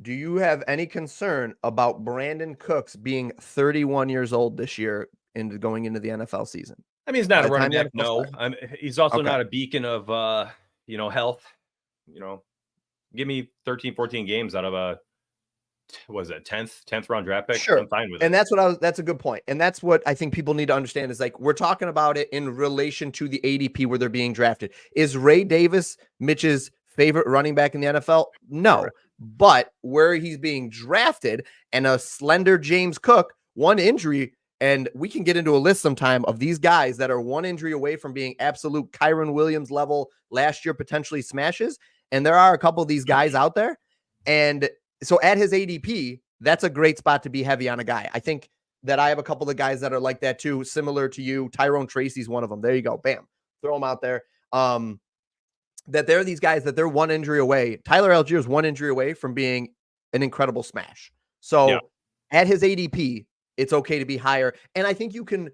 Do you have any concern about Brandon Cooks being 31 years old this year and going into the NFL season? I mean, he's not a running back. No, he's also not a beacon of, health. Give me 13, 14 games out of a, was it 10th round draft pick? Sure. I'm fine with it. And that's a good point. And that's what I think people need to understand is, like, we're talking about it in relation to the ADP where they're being drafted. Is Ray Davis Mitch's favorite running back in the NFL? No. Correct. But where he's being drafted, and a slender James Cook, one injury, and we can get into a list sometime of these guys that are one injury away from being absolute Kyron Williams level last year, potentially smashes. And there are a couple of these guys out there. And so at his ADP, that's a great spot to be heavy on a guy. I think that I have a couple of guys that are like that too, similar to you. Tyrone Tracy's one of them. There you go. Bam. Throw them out there. That there are these guys that they're one injury away. Tyler Algier is one injury away from being an incredible smash. So at his ADP, it's okay to be higher. And I think you can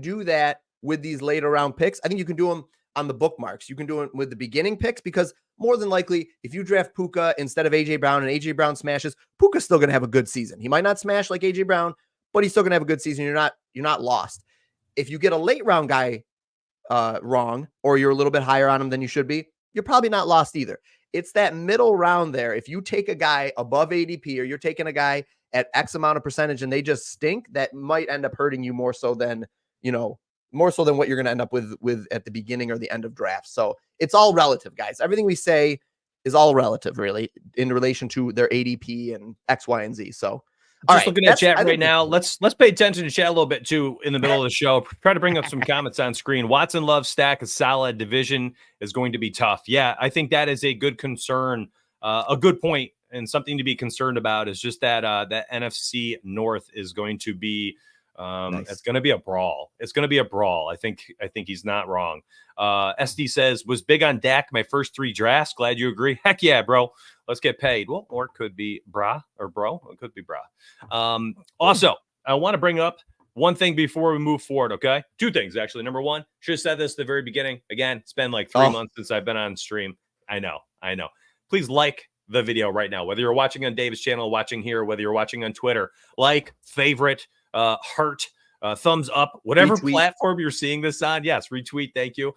do that with these later round picks. I think you can do them on the bookmarks. You can do it with the beginning picks, because more than likely, if you draft Puka instead of AJ Brown and AJ Brown smashes, Puka's still going to have a good season. He might not smash like AJ Brown, but he's still going to have a good season. You're not lost. If you get a late round guy wrong, or you're a little bit higher on him than you should be, you're probably not lost either. It's that middle round there. If you take a guy above ADP, or you're taking a guy at X amount of percentage and they just stink, that might end up hurting you more so than what you're going to end up with at the beginning or the end of drafts. So it's all relative, guys. Everything we say is all relative, really, in relation to their ADP and X, Y, and Z. So just looking at chat right now. Let's pay attention to chat a little bit too in the middle of the show. Try to bring up some comments on screen. Watson Love stack is solid. Division is going to be tough. Yeah, I think that is a good concern, a good point, and something to be concerned about is just that that NFC North is going to be nice. It's going to be a brawl. It's going to be a brawl. I think he's not wrong. SD says, was big on Dak my first 3 drafts. Glad you agree. Heck yeah, bro. Let's get paid. Well, or it could be brah or bro. It could be brah. Also, I want to bring up one thing before we move forward, okay? 2 things, actually. Number one, should have said this at the very beginning. Again, it's been like 3 months since I've been on stream. I know. Please like the video right now, whether you're watching on Dave's channel, watching here, whether you're watching on Twitter. Like, favorite, heart, thumbs up, whatever platform you're seeing this on. Yes, retweet. Thank you.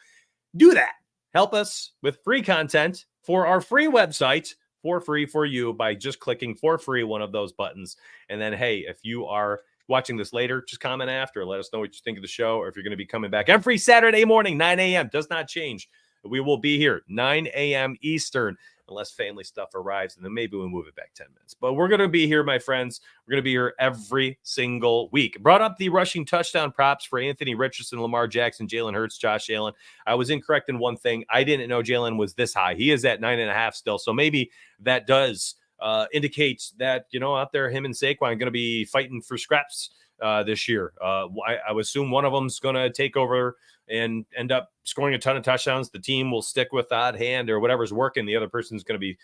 Do that. Help us with free content for our free website, for free for you, by just clicking for free one of those buttons. And then, hey, if you are watching this later, just comment after. Let us know what you think of the show, or if you're going to be coming back every Saturday morning, 9 a.m. Does not change. We will be here 9 a.m. Eastern, unless family stuff arrives, and then maybe we'll move it back 10 minutes. But we're going to be here, my friends. We're going to be here every single week. Brought up the rushing touchdown props for Anthony Richardson, Lamar Jackson, Jalen Hurts, Josh Allen. I was incorrect in one thing. I didn't know Jalen was this high. He is at 9.5 still. So maybe that does indicate that, out there, him and Saquon are going to be fighting for scraps this year. I would assume one of them's going to take over and end up scoring a ton of touchdowns. The team will stick with that hand or whatever's working. The other person's going to be,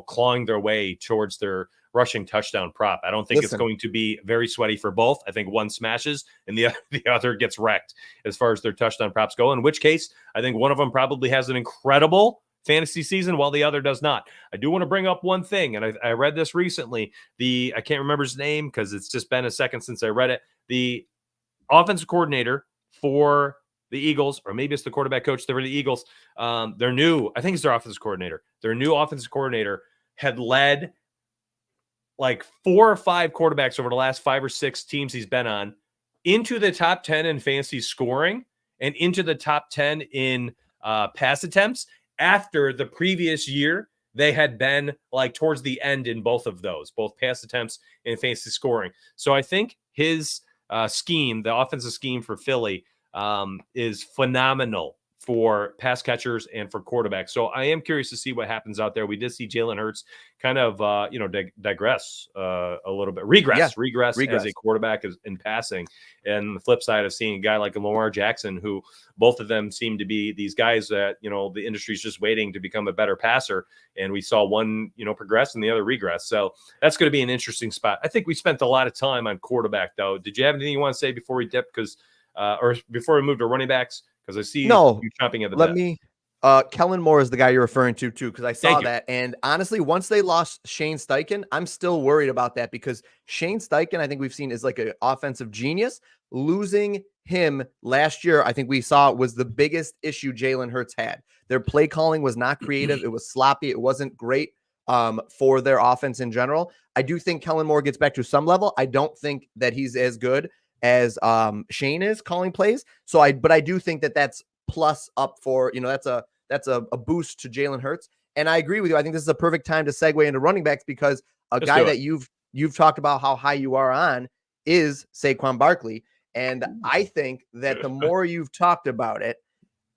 clawing their way towards their rushing touchdown prop. I don't think it's going to be very sweaty for both. I think one smashes and the other gets wrecked as far as their touchdown props go, in which case I think one of them probably has an incredible fantasy season while the other does not. I do want to bring up one thing, and I read this recently. I can't remember his name because it's just been a second since I read it. The offensive coordinator for the Eagles, or maybe it's the quarterback coach for the Eagles. I think it's their offensive coordinator. Their new offensive coordinator had led like 4 or 5 quarterbacks over the last 5 or 6 teams he's been on into the top 10 in fantasy scoring and into the top 10 in pass attempts after the previous year they had been like towards the end in both of those, both pass attempts and fantasy scoring. So I think his scheme, the offensive scheme for Philly, is phenomenal for pass catchers and for quarterbacks. So I am curious to see what happens out there. We did see Jalen Hurts kind of, digress a little bit, regress as a quarterback in passing. And the flip side of seeing a guy like Lamar Jackson, who both of them seem to be these guys that, the industry's just waiting to become a better passer. And we saw one, progress and the other regress. So that's going to be an interesting spot. I think we spent a lot of time on quarterback, though. Did you have anything you want to say before we dip? Or before we move to running backs? Because I see you chomping at the bit. Kellen Moore is the guy you're referring to too, because I saw that. And honestly, once they lost Shane Steichen, I'm still worried about that, because Shane Steichen, I think we've seen, is like an offensive genius. Losing him last year, I think we saw, was the biggest issue Jalen Hurts had. Their play calling was not creative. It was sloppy. It wasn't great for their offense in general. I do think Kellen Moore gets back to some level. I don't think that he's as good as Shane is calling plays. But I do think that that's plus up for, that's a boost to Jalen Hurts. And I agree with you. I think this is a perfect time to segue into running backs, because Let's guy that you've talked about how high you are on is Saquon Barkley. And I think that the more you've talked about it,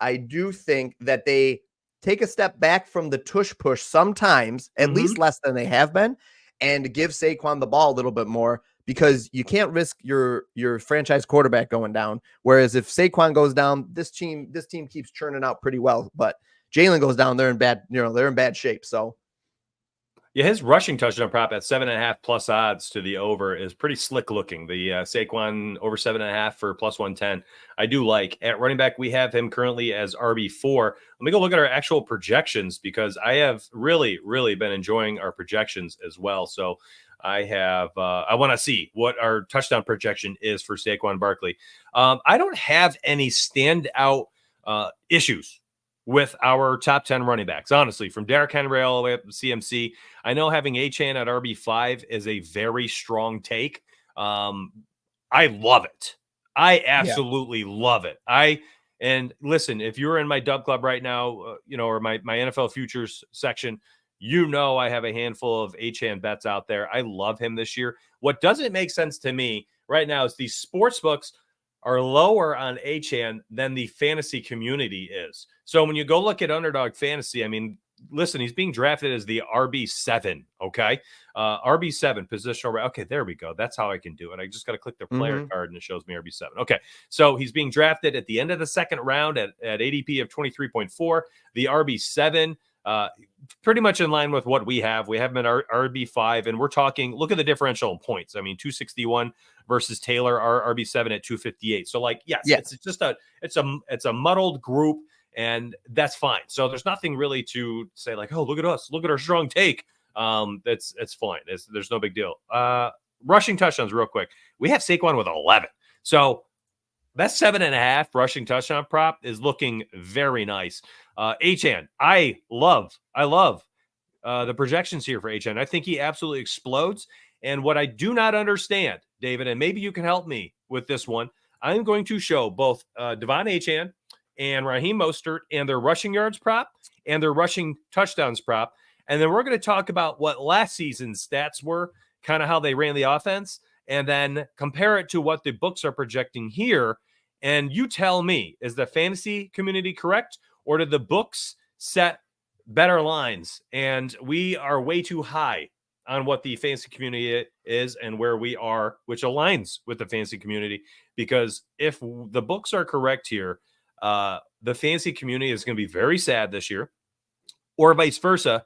I do think that they take a step back from the tush push sometimes, at least less than they have been, and give Saquon the ball a little bit more, because you can't risk your franchise quarterback going down. Whereas if Saquon goes down, this team keeps churning out pretty well. But Jalen goes down, they're in bad shape. So yeah, his rushing touchdown prop at 7.5 plus odds to the over is pretty slick looking. The Saquon over 7.5 for plus 110. I do like. At running back, we have him currently as RB4. Let me go look at our actual projections, because I have really, really been enjoying our projections as well. So I want to see what our touchdown projection is for Saquon Barkley. I don't have any standout issues with our top 10 running backs, honestly, from Derrick Henry all the way up to CMC. I know having Achane at RB5 is a very strong take. I love it. I absolutely love it. And listen, if you're in my Dub Club right now, or my NFL futures section, I have a handful of Achane bets out there. I love him this year. What doesn't make sense to me right now is these sports books are lower on Achane than the fantasy community is. So when you go look at Underdog Fantasy, I mean, listen, he's being drafted as the RB7, okay? RB7, positional. Okay, there we go. That's how I can do it. I just got to click the player card and it shows me RB7. Okay, so he's being drafted at the end of the second round at ADP of 23.4. The RB7, pretty much in line with what we have. We have him at RB5, and we're talking, look at the differential in points. I mean, 261 versus Taylor, our RB7 at 258. So it's just it's a muddled group, and that's fine. So there's nothing really to say like, oh, look at us, look at our strong take. It's fine. There's no big deal. Rushing touchdowns real quick. We have Saquon with 11. So that 7.5 rushing touchdown prop is looking very nice. Achane, I love the projections here for Achane. I think he absolutely explodes. And what I do not understand, David, and maybe you can help me with this one, I'm going to show both Devon Achane and Raheem Mostert and their rushing yards prop and their rushing touchdowns prop. And then we're going to talk about what last season's stats were, kind of how they ran the offense, and then compare it to what the books are projecting here. And you tell me, is the fantasy community correct, or did the books set better lines and we are way too high on what the fantasy community is and where we are, which aligns with the fantasy community? Because if the books are correct here, the fantasy community is going to be very sad this year, or vice versa.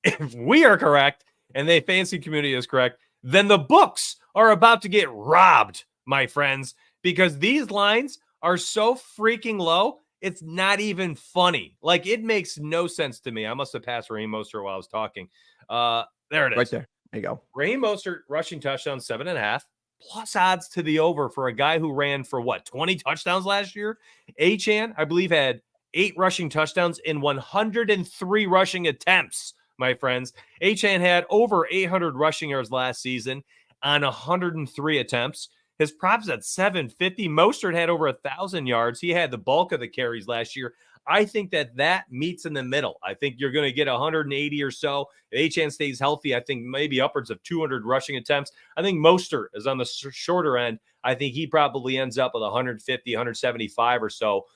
If we are correct and the fantasy community is correct, then the books are about to get robbed, my friends, because these lines are so freaking low. It's not even funny. Like, it makes no sense to me. I must have passed Raheem Mostert while I was talking. There it is. Right there. There you go. Raheem Mostert rushing touchdown 7.5 plus odds to the over for a guy who ran for 20 touchdowns last year. Achane, I believe, had 8 rushing touchdowns in 103 rushing attempts my friends. Achane had over 800 rushing yards last season on 103 attempts. His props at 750. Mostert had over 1,000 yards. He had the bulk of the carries last year. I think that meets in the middle. I think you're going to get 180 or so. If Achane stays healthy, I think maybe upwards of 200 rushing attempts. I think Mostert is on the shorter end. I think he probably ends up with 150, 175 or so,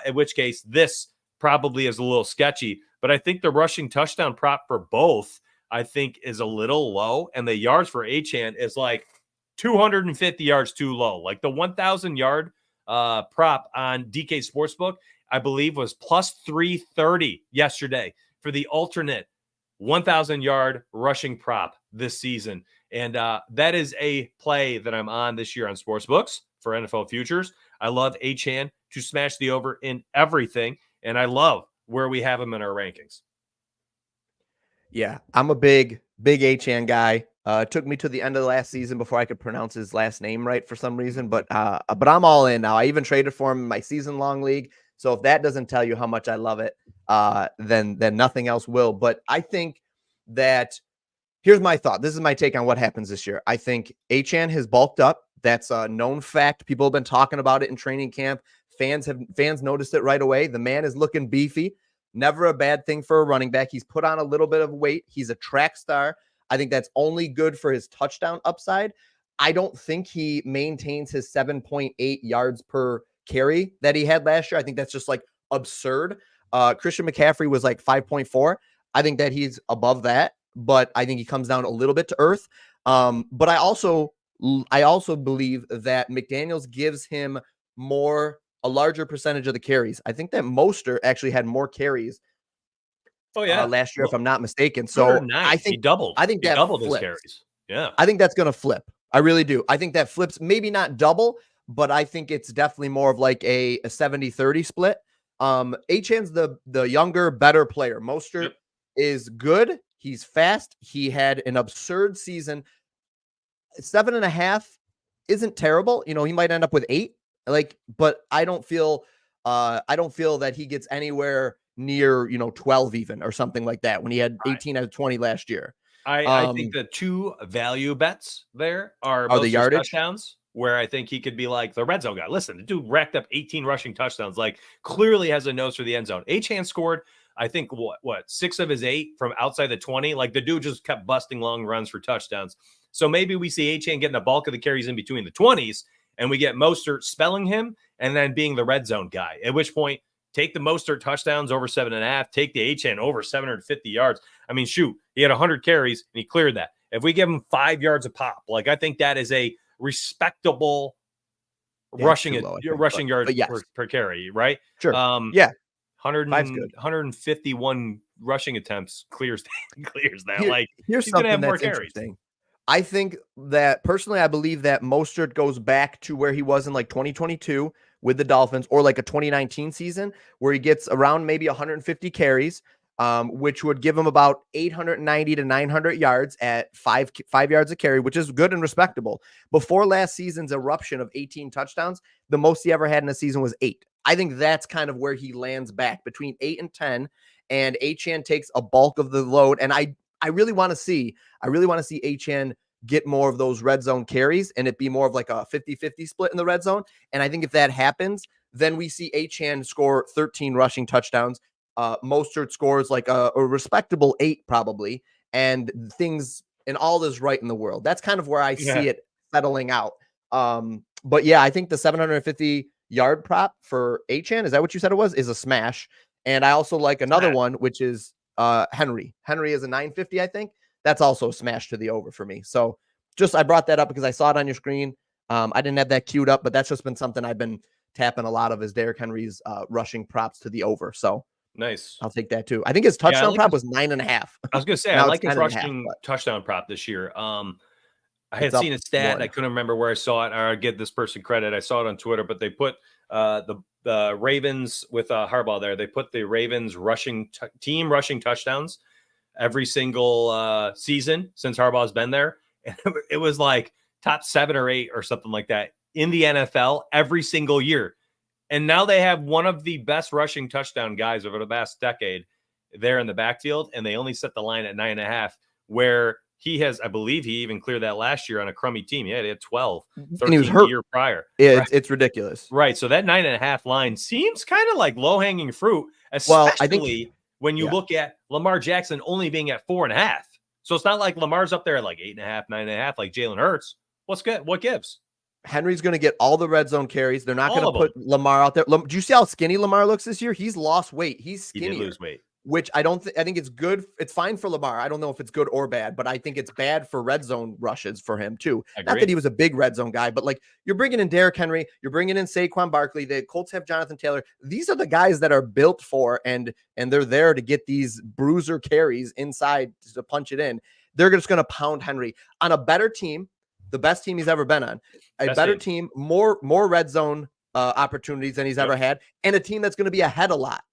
in which case this probably is a little sketchy. But I think the rushing touchdown prop for both, I think, is a little low. And the yards for Achane is like 250 yards too low. Like the 1,000 yard prop on DK Sportsbook, I believe, was plus 330 yesterday for the alternate 1,000 yard rushing prop this season. And that is a play that I'm on this year on Sportsbooks for NFL futures. I love Achane to smash the over in everything. And I love where we have him in our rankings. Yeah, I'm a big Achane guy. It took me to the end of the last season before I could pronounce his last name right for some reason, but I'm all in now. I even traded for him in my season-long league. So if that doesn't tell you how much I love it, then nothing else will. But I think that here's my thought. This is my take on what happens this year. I think Achane has bulked up. That's a known fact. People have been talking about it in training camp. Fans noticed it right away. The man is looking beefy. Never a bad thing for a running back. He's put on a little bit of weight. He's a track star. I think that's only good for his touchdown upside. I don't think he maintains his 7.8 yards per carry that he had last year. I think that's just like absurd. Christian McCaffrey was like 5.4. I think that he's above that, but I think he comes down a little bit to earth. But I also believe that McDaniels gives him a larger percentage of the carries. I think that Mostert actually had more carries last year, if I'm not mistaken. So I think he doubled. I think he that doubled flips. his carries. Yeah. I think that's going to flip. I really do. I think that flips, maybe not double, but I think it's definitely more of like a 70-30 split. Achane's the younger, better player. Mostert is good. He's fast. He had an absurd season. 7.5 isn't terrible. You know, he might end up with 8. But I don't feel that he gets anywhere near, 12 even or something like that when he had 18 out of 20 last year. I think the two value bets there are the yardage touchdowns, where I think he could be like the red zone guy. Listen, the dude racked up 18 rushing touchdowns, like clearly has a nose for the end zone. Achane scored, I think, what 6 of his 8 from outside the 20. Like the dude just kept busting long runs for touchdowns. So maybe we see Achane getting the bulk of the carries in between the 20s, and we get Mostert spelling him and then being the red zone guy. At which point, take the Mostert touchdowns over 7.5, take the Achane over 750 yards. I mean, shoot, he had 100 carries and he cleared that. If we give him 5 yards a pop, like I think that is a respectable rushing yard per carry, right? Sure. 151 rushing attempts clears that. Here's he's something gonna have more that's carries. Interesting. I think that personally, I believe that Mostert goes back to where he was in like 2022 with the Dolphins, or like a 2019 season where he gets around maybe 150 carries, which would give him about 890 to 900 yards at 5 yards a carry, which is good and respectable. Before last season's eruption of 18 touchdowns, the most he ever had in a season was 8. I think that's kind of where he lands back between 8 and 10, and Achane takes a bulk of the load. And I really want to see Achane get more of those red zone carries and it be more of like a 50-50 split in the red zone. And I think if that happens, then we see Achane score 13 rushing touchdowns. Mostert scores like a respectable 8 probably, and things and all is right in the world. That's kind of where I see it settling out. But yeah, I think the 750 yard prop for Achane, is that what you said it was, is a smash. And I also like another one, which is Henry. Henry is a 950, I think. That's also a smash to the over for me. So I brought that up because I saw it on your screen. I didn't have that queued up, but that's just been something I've been tapping a lot of, is Derrick Henry's rushing props to the over. So nice. I'll take that too. I think his touchdown prop was 9.5. I was going to say, I like his rushing touchdown prop this year. I had seen a stat, and I couldn't remember where I saw it, or I give this person credit. I saw it on Twitter, but they put the Ravens with Harbaugh there. They put the Ravens team rushing touchdowns every single season since Harbaugh's been there. And it was like top 7 or 8 or something like that in the NFL every single year. And now they have one of the best rushing touchdown guys over the past decade there in the backfield, and they only set the line at 9.5, where he has, I believe he even cleared that last year on a crummy team. Yeah, they had 12, 13 and he was hurt the year prior. Yeah, right? it's ridiculous. Right. So that 9.5 line seems kind of like low-hanging fruit, Well, especially I think when you look at Lamar Jackson only being at 4.5. So it's not like Lamar's up there at like 8.5, 9.5, like Jalen Hurts. What's good? What gives? Henry's going to get all the red zone carries. They're not going All to of put Lamar out there. Do you see how skinny Lamar looks this year? He's lost weight. He's He skinnier. did lose weight. Which I think it's good. It's fine for Lamar. I don't know if it's good or bad, but I think it's bad for red zone rushes for him too. Not that he was a big red zone guy, but like you're bringing in Derrick Henry, you're bringing in Saquon Barkley. The Colts have Jonathan Taylor. These are the guys that are built for, and they're there to get these bruiser carries inside to punch it in. They're just going to pound Henry on a better team, the best team he's ever been on, better team, more red zone opportunities than he's ever had, and a team that's going to be ahead a lot.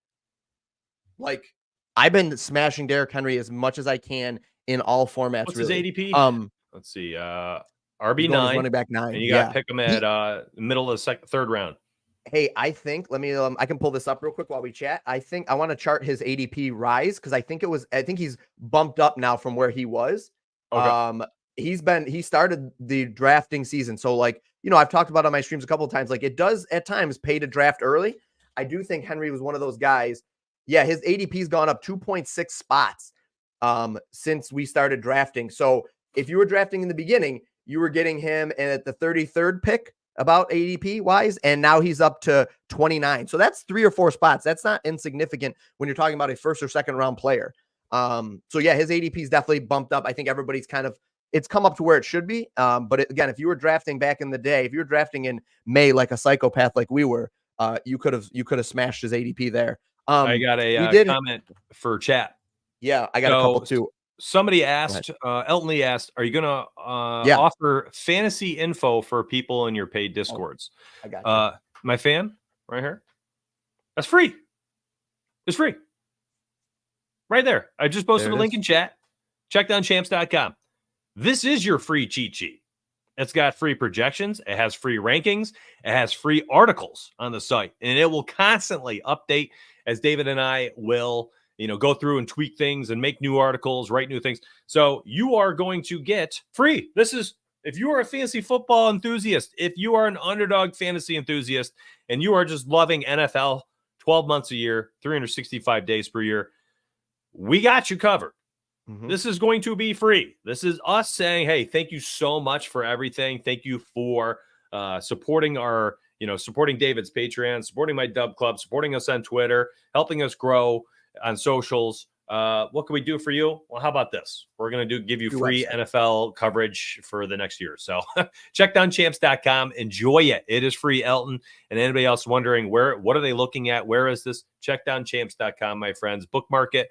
Like, I've been smashing Derrick Henry as much as I can in all formats. What's really. his ADP? Let's see. RB9, running back 9. And you got to pick him at middle of the third round. Hey, I think let me. I can pull this up real quick while we chat. I think I want to chart his ADP rise because I think he's bumped up now from where he was. Okay. He started the drafting season, so like I've talked about on my streams a couple of times. Like it does at times pay to draft early. I do think Henry was one of those guys. Yeah, his ADP's gone up 2.6 spots since we started drafting. So if you were drafting in the beginning, you were getting him at the 33rd pick about ADP wise, and now he's up to 29. So that's 3 or 4 spots. That's not insignificant when you're talking about a first or second round player. So yeah, his ADP is definitely bumped up. I think everybody's it's come up to where it should be. But again, if you were drafting back in the day, if you were drafting in May like a psychopath like we were, you could have smashed his ADP there. I got a comment for chat. Yeah, I got a couple too. Somebody asked, Elton Lee asked, are you going to offer fantasy info for people in your paid Discords? I got you. My fan right here. That's free. It's free. Right there. I just posted a link in chat. Checkdownchamps.com. This is your free cheat sheet. It's got free projections. It has free rankings. It has free articles on the site, and it will constantly update as David and I will, go through and tweak things and make new articles, write new things. So you are going to get free. This is, if you are a fantasy football enthusiast, if you are an Underdog fantasy enthusiast, and you are just loving NFL 12 months a year, 365 days per year, we got you covered. Mm-hmm. This is going to be free. This is us saying, hey, thank you so much for everything. Thank you for supporting supporting David's Patreon, supporting my Dub Club, supporting us on Twitter, helping us grow on socials. What can we do for you? Well, how about this? We're going to give you free NFL coverage for the next year. So checkdownchamps.com. Enjoy it. It is free, Elton. And anybody else wondering what are they looking at? Where is this? Checkdownchamps.com, my friends. Bookmark it.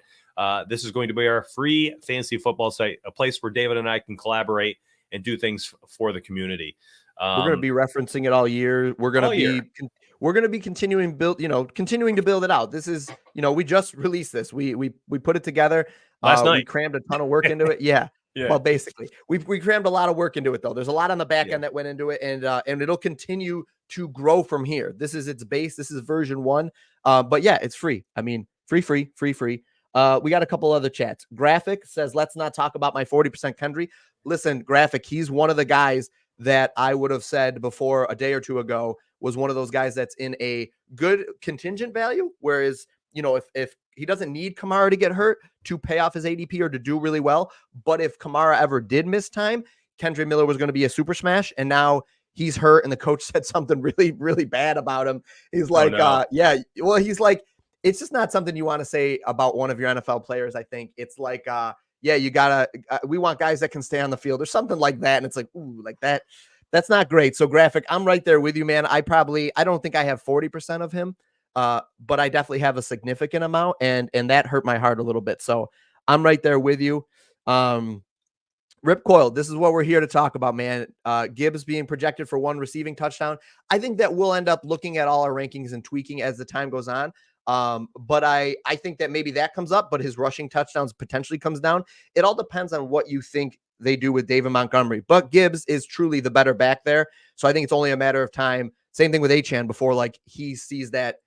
This is going to be our free fantasy football site, a place where David and I can collaborate and do things for the community. We're going to be referencing it all year. We're going to be continuing to build it out. This is, we just released this. We put it together last night. We crammed a ton of work into it. Yeah. Yeah. Well, basically, we crammed a lot of work into it, though. There's a lot on the back end that went into it, and it'll continue to grow from here. This is its base. This is version 1. But yeah, it's free. I mean, free. We got a couple other chats. Graphic says, let's not talk about my 40% Kendry. Listen, Graphic, he's one of the guys that I would have said before a day or two ago was one of those guys that's in a good contingent value. Whereas, if he doesn't need Kamara to get hurt to pay off his ADP or to do really well, but if Kamara ever did miss time, Kendry Miller was going to be a super smash. And now he's hurt. And the coach said something really, really bad about him. He's like, he's like, it's just not something you want to say about one of your NFL players. I think it's like, you gotta, we want guys that can stay on the field or something like that. And it's like, ooh, like that. That's not great. So Graphic, I'm right there with you, man. I don't think I have 40% of him, but I definitely have a significant amount, and that hurt my heart a little bit. So I'm right there with you. Rip Coil, this is what we're here to talk about, man. Gibbs being projected for 1 receiving touchdown. I think that we'll end up looking at all our rankings and tweaking as the time goes on. But I think that maybe that comes up, but his rushing touchdowns potentially comes down. It all depends on what you think they do with David Montgomery, but Gibbs is truly the better back there. So I think it's only a matter of time. Same thing with Achane before, like he sees that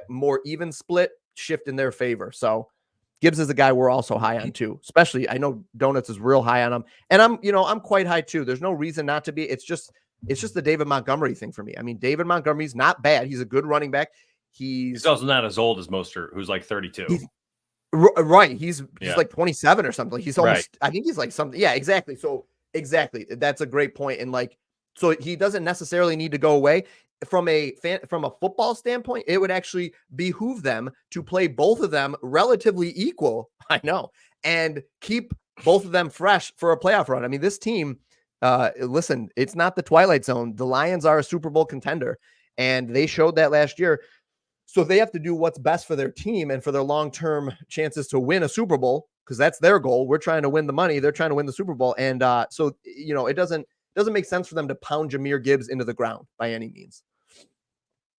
more even split shift in their favor. So Gibbs is a guy we're also high on too. Especially, I know Donuts is real high on him, and I'm quite high too. There's no reason not to be. It's just the David Montgomery thing for me. I mean, David Montgomery's not bad. He's a good running back. He's also not as old as Mostert, who's like 32. Right. He's like 27 or something. He's almost, I think he's like something. Yeah, exactly. So exactly. That's a great point. And like, so he doesn't necessarily need to go away from a football standpoint. It would actually behoove them to play both of them relatively equal. I know. And keep both of them fresh for a playoff run. I mean, this team, listen, it's not the Twilight Zone. The Lions are a Super Bowl contender, and they showed that last year. So they have to do what's best for their team and for their long-term chances to win a Super Bowl, because that's their goal. We're trying to win the money. They're trying to win the Super Bowl. And so, it doesn't make sense for them to pound Jahmyr Gibbs into the ground by any means.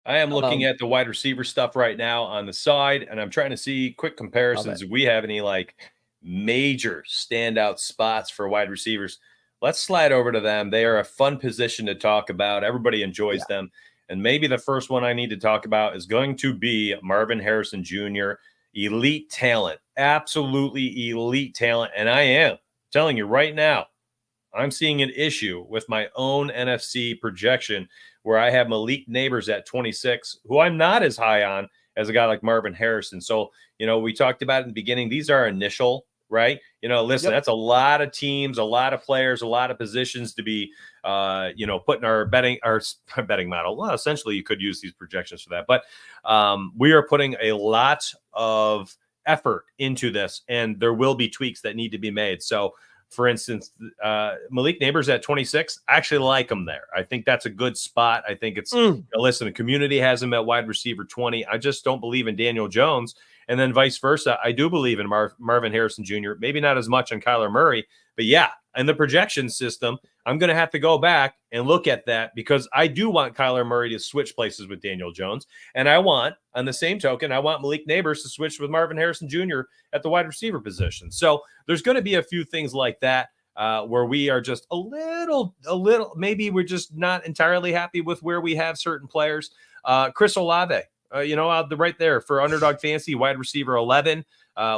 I am looking at the wide receiver stuff right now on the side, and I'm trying to see quick comparisons. Do we have any like major standout spots for wide receivers? Let's slide over to them. They are a fun position to talk about. Everybody enjoys them. And maybe the first one I need to talk about is going to be Marvin Harrison Jr., elite talent, absolutely elite talent. And I am telling you right now, I'm seeing an issue with my own NFC projection where I have Malik Neighbors at 26, who I'm not as high on as a guy like Marvin Harrison. So, we talked about it in the beginning. These are initial, right? Listen, that's a lot of teams, a lot of players, a lot of positions to be, putting our betting model. Well, essentially you could use these projections for that, but we are putting a lot of effort into this, and there will be tweaks that need to be made. So for instance, Malik Neighbors at 26, I actually like him there. I think that's a good spot. I think it's, listen, the community has him at wide receiver 20. I just don't believe in Daniel Jones. And then vice versa, I do believe in Marvin Harrison Jr., maybe not as much on Kyler Murray, but yeah, in the projection system, I'm going to have to go back and look at that, because I do want Kyler Murray to switch places with Daniel Jones. And I want, on the same token, I want Malik Neighbors to switch with Marvin Harrison Jr. at the wide receiver position. So there's going to be a few things like that where we are just a little, maybe we're just not entirely happy with where we have certain players. Chris Olave. Right there for Underdog Fantasy, wide receiver 11.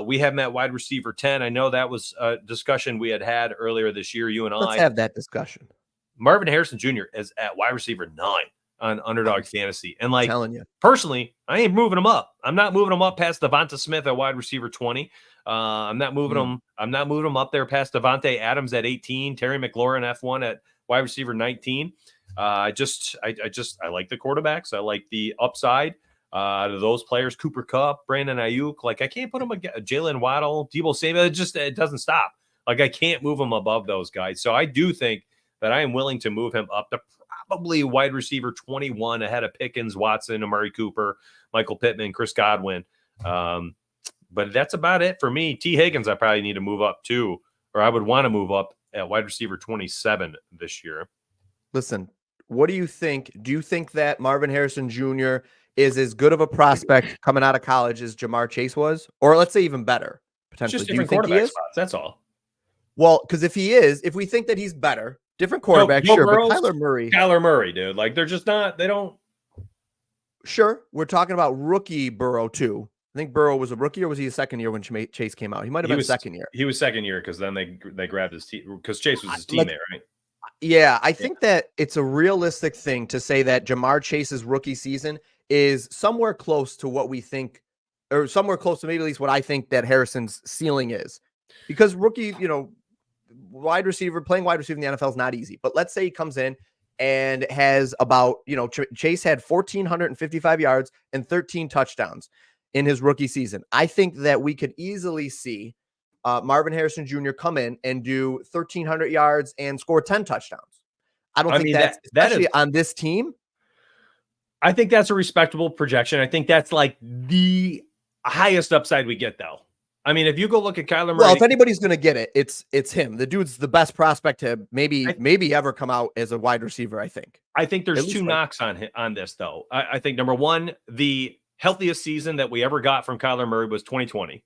We have him at wide receiver 10. I know that was a discussion we had earlier this year, you and I. Let's have that discussion. Marvin Harrison Jr. is at wide receiver 9 on Underdog Fantasy. And like, telling you, personally, I ain't moving him up. I'm not moving him up past Devonta Smith at wide receiver 20. I'm not moving him up there past Devontae Adams at 18, Terry McLaurin F1 at wide receiver 19. I like the quarterbacks. I like the upside. Out of those players, Cooper Kupp, Brandon Ayuk, like I can't put him against Jalen Waddle, Deebo Samuel. It doesn't stop. Like I can't move him above those guys. So I do think that I am willing to move him up to probably wide receiver 21 ahead of Pickens, Watson, Amari Cooper, Michael Pittman, Chris Godwin. But that's about it for me. T. Higgins, I probably need to move up too, or I would want to move up at wide receiver 27 this year. Listen, what do you think? Do you think that Marvin Harrison Jr. is as good of a prospect coming out of college as Jamar Chase was? Or let's say even better, potentially. Just different quarterback spots, that's all. Well, because if we think that he's better, different quarterback, sure. Burrows, but Kyler Murray, dude. Like they're just not, they don't. Sure. We're talking about rookie Burrow too. I think Burrow was a rookie, or was he a second year when Chase came out? He might have been second year. He was second year because then they grabbed his team, because Chase was his teammate, right? Yeah, I think that it's a realistic thing to say that Jamar Chase's rookie season is somewhere close to what we think, or somewhere close to maybe at least what I think that Harrison's ceiling is. Because rookie, playing wide receiver in the NFL is not easy. But let's say he comes in and has about, Chase had 1,455 yards and 13 touchdowns in his rookie season. I think that we could easily see Marvin Harrison Jr. come in and do 1,300 yards and score 10 touchdowns. I think that's especially on this team. I think that's a respectable projection. I think that's like the highest upside we get, though. I mean, if you go look at Kyler Murray. Well, if anybody's going to get it, it's him. The dude's the best prospect to maybe ever come out as a wide receiver, I think. I think there's two knocks on this, though. I think, number one, the healthiest season that we ever got from Kyler Murray was 2020.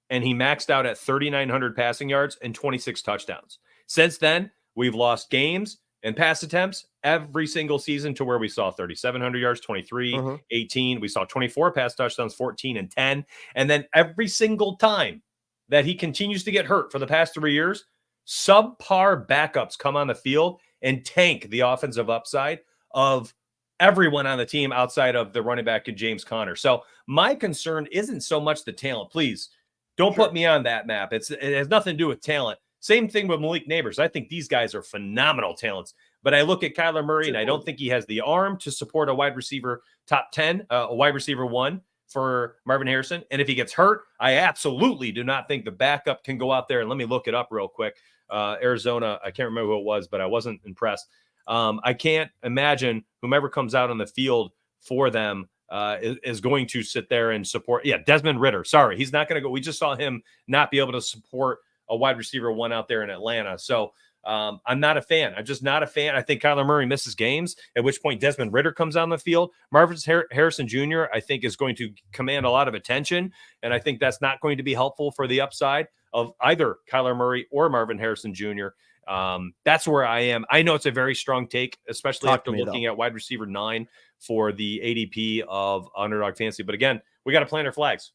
And he maxed out at 3,900 passing yards and 26 touchdowns. Since then, we've lost games And pass attempts every single season to where we saw 3,700 yards, 23, 18. We saw 24 pass touchdowns, 14 and 10. And then every single time that he continues to get hurt for the past 3 years, subpar backups come on the field and tank the offensive upside of everyone on the team outside of the running back and James Conner. So my concern isn't so much the talent. Please don't put me on that map. It has nothing to do with talent. Same thing with Malik Neighbors. I think these guys are phenomenal talents. But I look at Kyler Murray, and I don't think he has the arm to support a wide receiver top 10, a wide receiver 1 for Marvin Harrison. And if he gets hurt, I absolutely do not think the backup can go out there. And let me look it up real quick. Arizona, I can't remember who it was, but I wasn't impressed. I can't imagine whomever comes out on the field for them is going to sit there and support. Yeah, Desmond Ridder. Sorry, he's not going to go. We just saw him not be able to support a wide receiver 1 out there in Atlanta. So I'm not a fan. I'm just not a fan. I think Kyler Murray misses games, at which point Desmond Ridder comes on the field. Marvin Harrison Jr., I think, is going to command a lot of attention, and I think that's not going to be helpful for the upside of either Kyler Murray or Marvin Harrison Jr. That's where I am. I know it's a very strong take, especially after looking at wide receiver 9 for the ADP of Underdog Fantasy. But again, we got to plant our flags.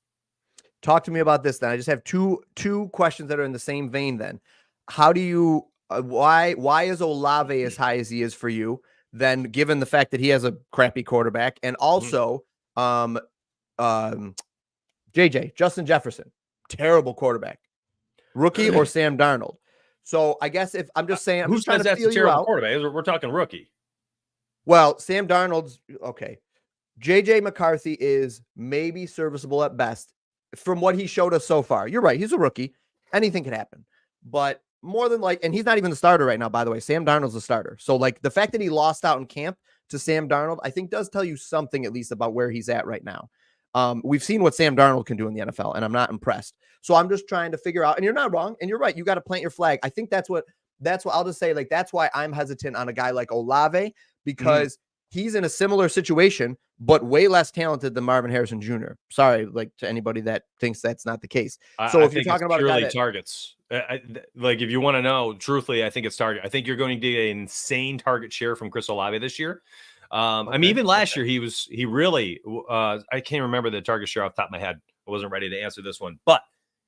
Talk to me about this then. I just have two questions that are in the same vein then. How do you why is Olave as high as he is for you then, given the fact that he has a crappy quarterback? And also JJ, Justin Jefferson, terrible quarterback. Rookie or Sam Darnold? So I guess if I'm just saying, I'm just trying to feel you out. Quarterback? We're talking rookie. Well, Sam Darnold's okay. JJ McCarthy is maybe serviceable at best from what he showed us so far. You're right. He's a rookie. Anything can happen. But more than and he's not even the starter right now, by the way. Sam Darnold's the starter. So the fact that he lost out in camp to Sam Darnold, I think does tell you something at least about where he's at right now. We've seen what Sam Darnold can do in the NFL, and I'm not impressed. So I'm just trying to figure out, and you're not wrong, and you're right. You got to plant your flag. I think that's what I'll just say. That's why I'm hesitant on a guy like Olave, because he's in a similar situation, but way less talented than Marvin Harrison Jr. Sorry, to anybody that thinks that's not the case. So if you're talking about purely targets, if you want to know, truthfully, I think it's target. I think you're going to get an insane target share from Chris Olave this year. I mean, even last year, he really, I can't remember the target share off the top of my head. I wasn't ready to answer this one, but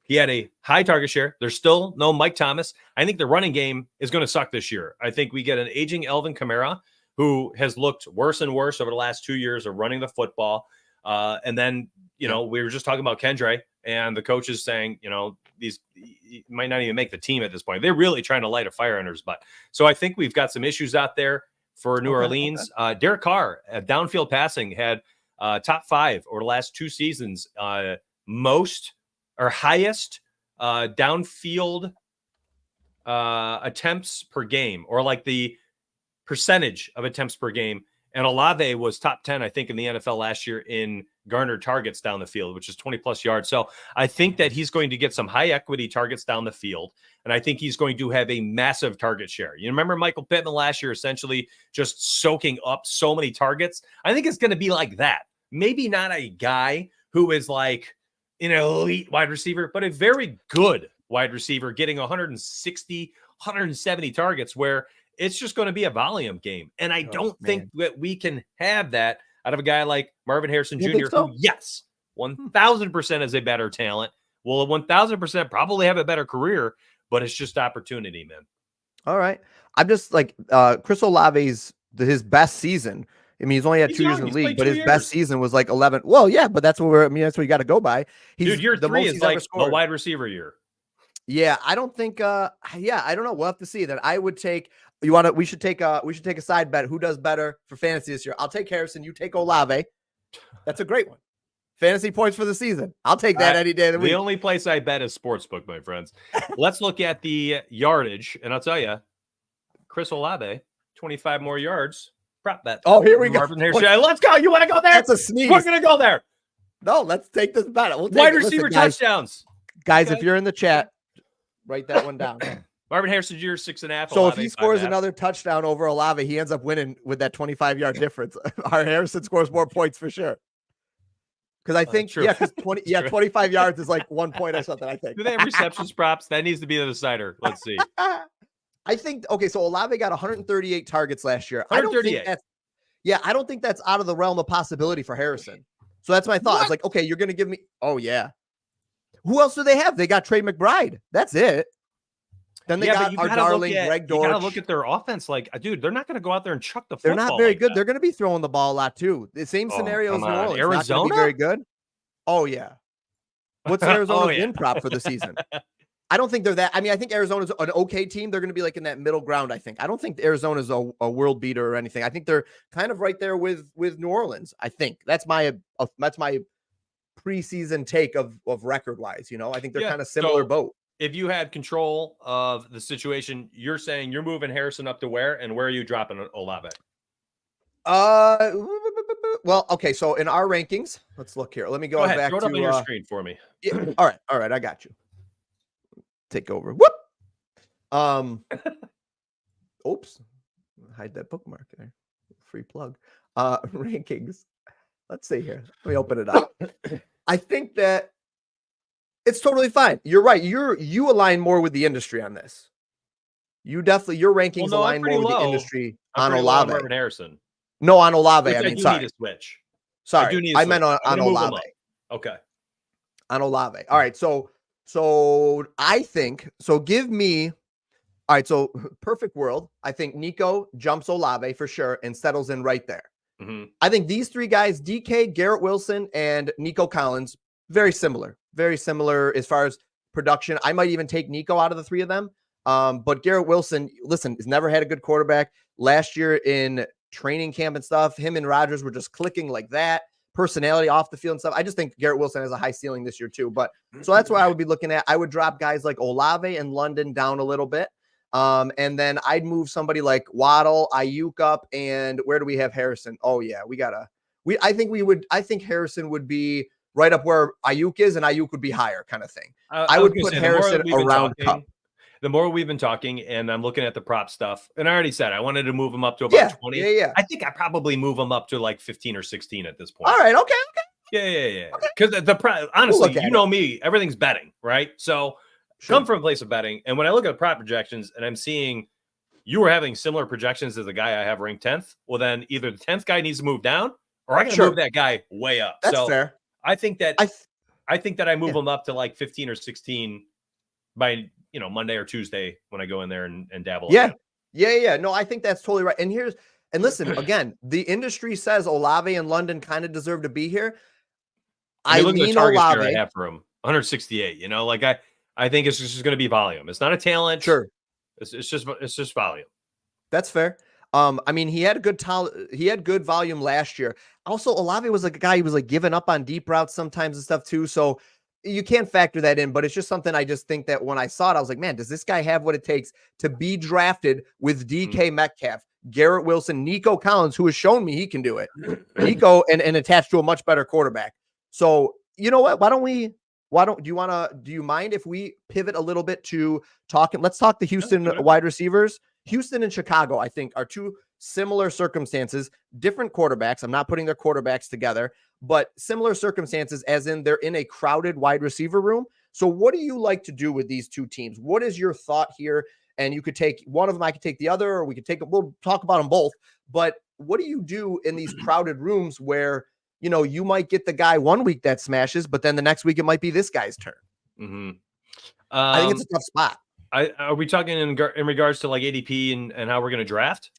he had a high target share. There's still no Mike Thomas. I think the running game is going to suck this year. I think we get an aging Elvin Kamara, who has looked worse and worse over the last 2 years of running the football. And then, we were just talking about Kendre, and the coach is saying, these might not even make the team at this point. They're really trying to light a fire under his butt. So I think we've got some issues out there for New Orleans. Derek Carr at downfield passing had top 5 over the last 2 seasons, most or highest downfield attempts per game, or the percentage of attempts per game. And Olave was top 10, I think, in the NFL last year in garnered targets down the field, which is 20 plus yards. So I think that he's going to get some high equity targets down the field. And I think he's going to have a massive target share. You remember Michael Pittman last year, essentially just soaking up so many targets. I think it's going to be like that. Maybe not a guy who is an elite wide receiver, but a very good wide receiver getting 160, 170 targets, where it's just going to be a volume game. And I don't think that we can have that out of a guy like Marvin Harrison Jr., who, yes, 1,000% is a better talent, will 1,000% probably have a better career, but it's just opportunity, man. All right. I'm just Chris Olave's his best season. I mean, he's only had 2 years in the league, but his best season was 11. Well, yeah, but that's what that's what you got to go by. Year 3 is a wide receiver year. Yeah, I don't think. I don't know. We'll have to see. That I would take. We should take a side bet. Who does better for fantasy this year? I'll take Harrison. You take Olave. That's a great one. Fantasy points for the season. I'll take that any day of the week. The only place I bet is Sportsbook, my friends. Let's look at the yardage, and I'll tell you, Chris Olave, 25 more yards. Prop bet. Oh, here we go. Let's go. You want to go there? That's a sneeze. We're going to go there. No, let's take this bet. Wide receiver touchdowns. Guys, if you're in the chat, write that one down. Marvin Harrison Jr. 6.5. So if he scores another touchdown over Olave, he ends up winning with that 25-yard difference. Our Harrison scores more points for sure. Because I think, because 25 yards is 1 point or something, I think. Do they have receptions props? That needs to be the decider. Let's see. I think, okay, so Olave got 138 targets last year. I don't think 138. that's, yeah, I don't think that's out of the realm of possibility for Harrison. So that's my thought. I was like, okay, you're going to give me, oh, yeah. Who else do they have? They got Trey McBride. That's it. Then they got our darling Greg Dortch. You got to look at their offense. Like, dude, they're not going to go out there and chuck the football. They're not very like good. that. They're going to be throwing the ball a lot, too. The same scenario as New Orleans. Arizona? Not going to be very good. Oh, yeah. What's Arizona's win prop for the season? I don't think they're that. I mean, I think Arizona's an okay team. They're going to be like in that middle ground, I think. I don't think Arizona's a world beater or anything. I think they're kind of right there with New Orleans, I think. That's my preseason take of record-wise, you know? I think they're kind of similar boat. If you had control of the situation, you're saying you're moving Harrison up to where, and where are you dropping Olave? Well, okay, so in our rankings, let's look here. Let me go ahead, back throw it to up on your screen for me. Yeah, all right, I got you. Take over. Whoop. Oops. Hide that bookmark there. Free plug. Rankings. Let's see here. Let me open it up. I think that it's totally fine. You're right. You align more with the industry on this. Your rankings align more with the industry on Olave. On Harrison. No, on Olave. I mean, sorry. Need to switch. Sorry, I meant on Olave. Okay. On Olave. All right. So I think, so give me, all right. So perfect world. I think Nico jumps Olave for sure and settles in right there. Mm-hmm. I think these three guys, DK, Garrett Wilson, and Nico Collins, very similar as far as production. I might even take Nico out of the three of them. But Garrett Wilson, listen, has never had a good quarterback. Last year in training camp and stuff, him and Rodgers were just clicking like that. Personality off the field and stuff. I just think Garrett Wilson has a high ceiling this year too. But so that's what I would be looking at. I would drop guys like Olave and London down a little bit. And then I'd move somebody like Waddle, Ayuk up, and where do we have Harrison? Oh yeah, I think Harrison would be right up where Ayuk is, and Ayuk would be higher kind of thing. I would put Harrison around Cup. The more we've been talking, and I'm looking at the prop stuff, and I already said I wanted to move him up to about 20. Yeah. I think I probably move him up to like 15 or 16 at this point. All right, okay. Yeah. Because honestly, you know me, everything's betting, right? So come from a place of betting, and when I look at prop projections, and I'm seeing you were having similar projections as the guy I have ranked 10th, well then either the 10th guy needs to move down, or I got to move that guy way up. That's fair. I think that I move him up to like 15 or 16 by Monday or Tuesday when I go in there and dabble. Yeah. No, I think that's totally right. And listen, again, the industry says Olave and London kind of deserve to be here. I mean, mean, the target Olave. I have for him, 168. I think it's just going to be volume. It's not a talent. Sure. It's just volume. That's fair. I mean, he had good volume last year. Also, Olave was like a guy who was like giving up on deep routes sometimes and stuff too. So you can't factor that in, but it's just something I just think that when I saw it, I was like, man, does this guy have what it takes to be drafted with DK Metcalf, Garrett Wilson, Nico Collins, who has shown me he can do it. Nico and attached to a much better quarterback. So you know what? Do you mind if we pivot a little bit to let's talk the Houston wide receivers. Houston and Chicago, I think, are two similar circumstances, different quarterbacks. I'm not putting their quarterbacks together, but similar circumstances as in they're in a crowded wide receiver room. So what do you like to do with these two teams? What is your thought here? And you could take one of them, I could take the other, or we'll talk about them both. But what do you do in these crowded rooms where, you might get the guy one week that smashes, but then the next week it might be this guy's turn? Mm-hmm. I think it's a tough spot. Are we talking in regards to like ADP and how we're going to draft?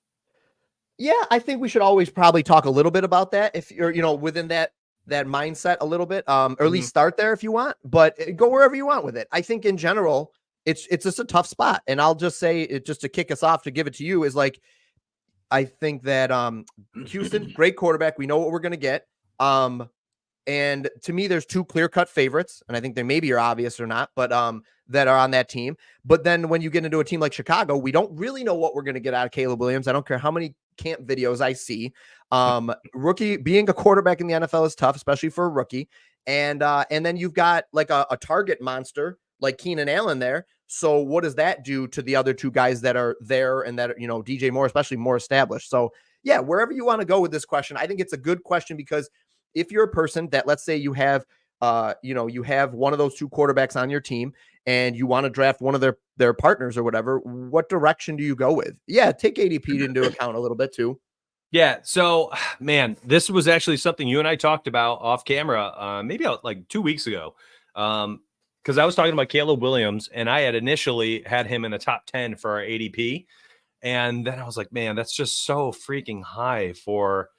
Yeah, I think we should always probably talk a little bit about that if you're, within that mindset a little bit, or at least start there if you want, but go wherever you want with it. I think in general, it's just a tough spot. And I'll just say it just to kick us off, to give it to you, is like, I think that Houston, great quarterback. We know what we're going to get. And to me, there's two clear-cut favorites, and I think they maybe are obvious or not, but that are on that team. But then when you get into a team like Chicago, we don't really know what we're going to get out of Caleb Williams. I don't care how many camp videos I see. Rookie, being a quarterback in the NFL is tough, especially for a rookie. And then you've got like a target monster like Keenan Allen there. So what does that do to the other two guys that are there and that are, DJ Moore, especially more established? So yeah, wherever you want to go with this question, I think it's a good question, because if you're a person that, let's say you have, you have one of those two quarterbacks on your team and you want to draft one of their partners or whatever, what direction do you go with? Yeah, take ADP into account a little bit too. Yeah. So, man, this was actually something you and I talked about off camera, maybe like 2 weeks ago. Because I was talking about Caleb Williams, and I had initially had him in the top 10 for our ADP. And then I was like, man, that's just so freaking high for,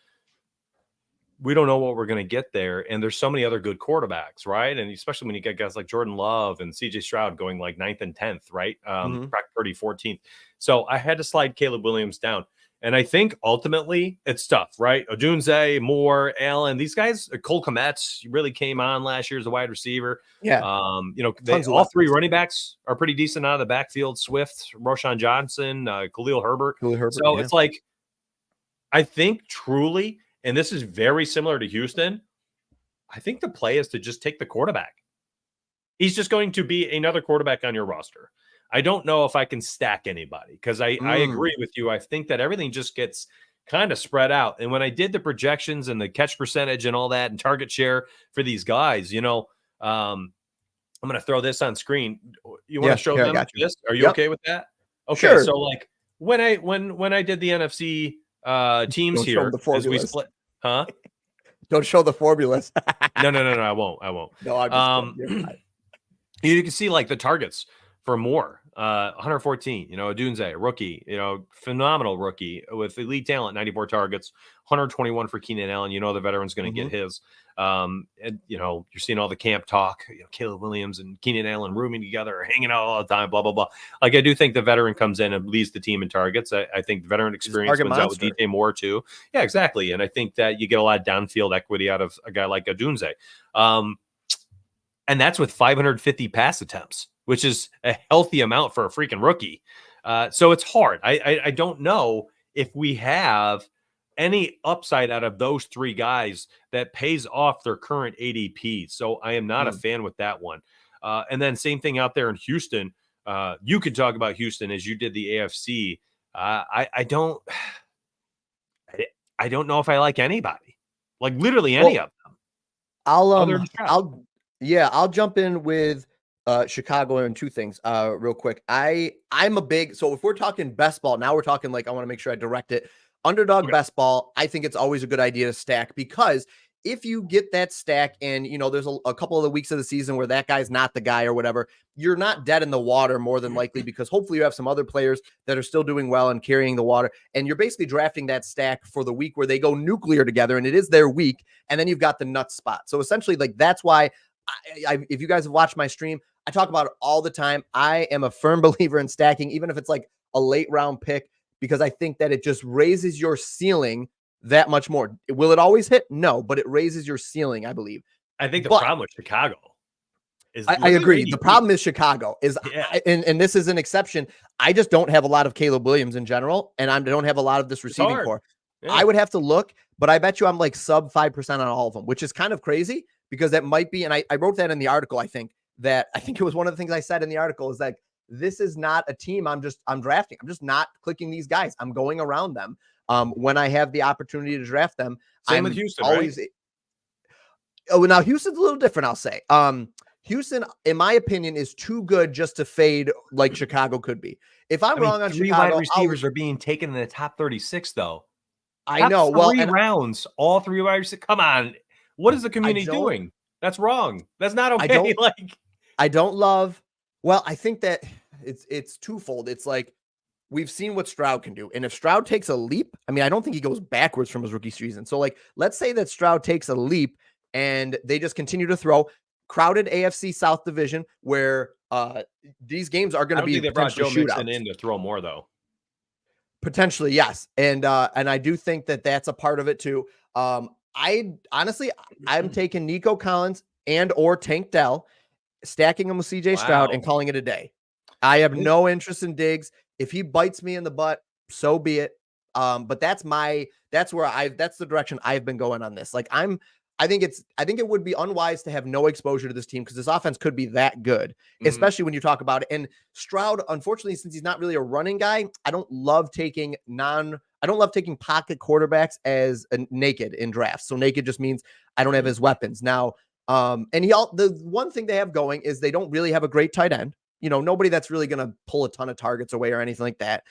we don't know what we're going to get there. And there's so many other good quarterbacks, right? And especially when you get guys like Jordan Love and CJ Stroud going like 9th and 10th, right? Brock Purdy 14th. So I had to slide Caleb Williams down. And I think ultimately it's tough, right? Odunze, Moore, Allen, these guys, Cole Kmet really came on last year as a wide receiver. Yeah. All three running backs are pretty decent out of the backfield. Swift, Roshan Johnson, Khalil Herbert. So it's like, I think truly, and this is very similar to Houston, I think the play is to just take the quarterback. He's just going to be another quarterback on your roster. I don't know if I can stack anybody because I agree with you. I think that everything just gets kind of spread out. And when I did the projections and the catch percentage and all that and target share for these guys, I'm going to throw this on screen. You want to show them this? Are you okay with that? Okay. Sure. So like when I did the NFC teams here, as we split, huh? Don't show the formulas. No, I won't. No, I'm just you can see like the targets for Moore, 114, Odunze, rookie, phenomenal rookie with elite talent, 94 targets, 121 for Keenan Allen. The veteran's going to get his. And you're seeing all the camp talk, Caleb Williams and Keenan Allen rooming together, hanging out all the time, blah, blah, blah. Like, I do think the veteran comes in and leads the team in targets. I think the veteran experience wins out with DJ Moore too. Yeah, exactly. And I think that you get a lot of downfield equity out of a guy like Odunze. And that's with 550 pass attempts, which is a healthy amount for a freaking rookie. So it's hard. I don't know if we have any upside out of those three guys that pays off their current ADP. So I am not a fan with that one. And then same thing out there in Houston. You could talk about Houston as you did the AFC. I don't know if I like anybody, like literally any of them. I'll jump in with Chicago and two things real quick. I'm a big, so if we're talking best ball, now we're talking like, I want to make sure I direct it. Underdog best ball, I think it's always a good idea to stack, because if you get that stack and, there's a couple of the weeks of the season where that guy's not the guy or whatever, you're not dead in the water more than likely, because hopefully you have some other players that are still doing well and carrying the water. And you're basically drafting that stack for the week where they go nuclear together and it is their week. And then you've got the nut spot. So essentially, like, that's why if you guys have watched my stream, I talk about it all the time. I am a firm believer in stacking, even if it's like a late round pick, because I think that it just raises your ceiling that much more. Will it always hit? No, but it raises your ceiling, I believe. I think the problem with Chicago is I agree. The problem is Chicago is, and this is an exception. I just don't have a lot of Caleb Williams in general, and I don't have a lot of this receiving core. Yeah. I would have to look, but I bet you I'm like sub 5% on all of them, which is kind of crazy, because that might be, and I wrote that in the article. I think it was one of the things I said in the article is like, this is not a team I'm drafting. I'm just not clicking these guys. I'm going around them. When I have the opportunity to draft them. Same with Houston, always. Right? Oh, now Houston's a little different, I'll say. Houston, in my opinion, is too good just to fade like Chicago could be. If I'm wrong on three Chicago, wide receivers are being taken in the top 36, though. I know. Three rounds, all three wide receivers. Come on. What is the community doing? That's wrong. That's not okay. I don't love. Well, I think that it's twofold. It's like, we've seen what Stroud can do. And if Stroud takes a leap, I mean, I don't think he goes backwards from his rookie season. So like, let's say that Stroud takes a leap and they just continue to throw. Crowded AFC South division where these games are going to be potentially shootouts. Mixon in to throw more though. Potentially, yes. And I do think that that's a part of it too. I'm taking Nico Collins and or Tank Dell, stacking him with CJ Stroud and calling it a day. I have no interest in Diggs. If he bites me in the butt, so be it. But that's the direction I've been going on this. Like, I think it would be unwise to have no exposure to this team, because this offense could be that good, especially when you talk about it. And Stroud, unfortunately, since he's not really a running guy, I don't love taking pocket quarterbacks as naked in drafts. So naked just means I don't have his weapons. Now, And the one thing they have going is they don't really have a great tight end. Nobody that's really going to pull a ton of targets away or anything like that.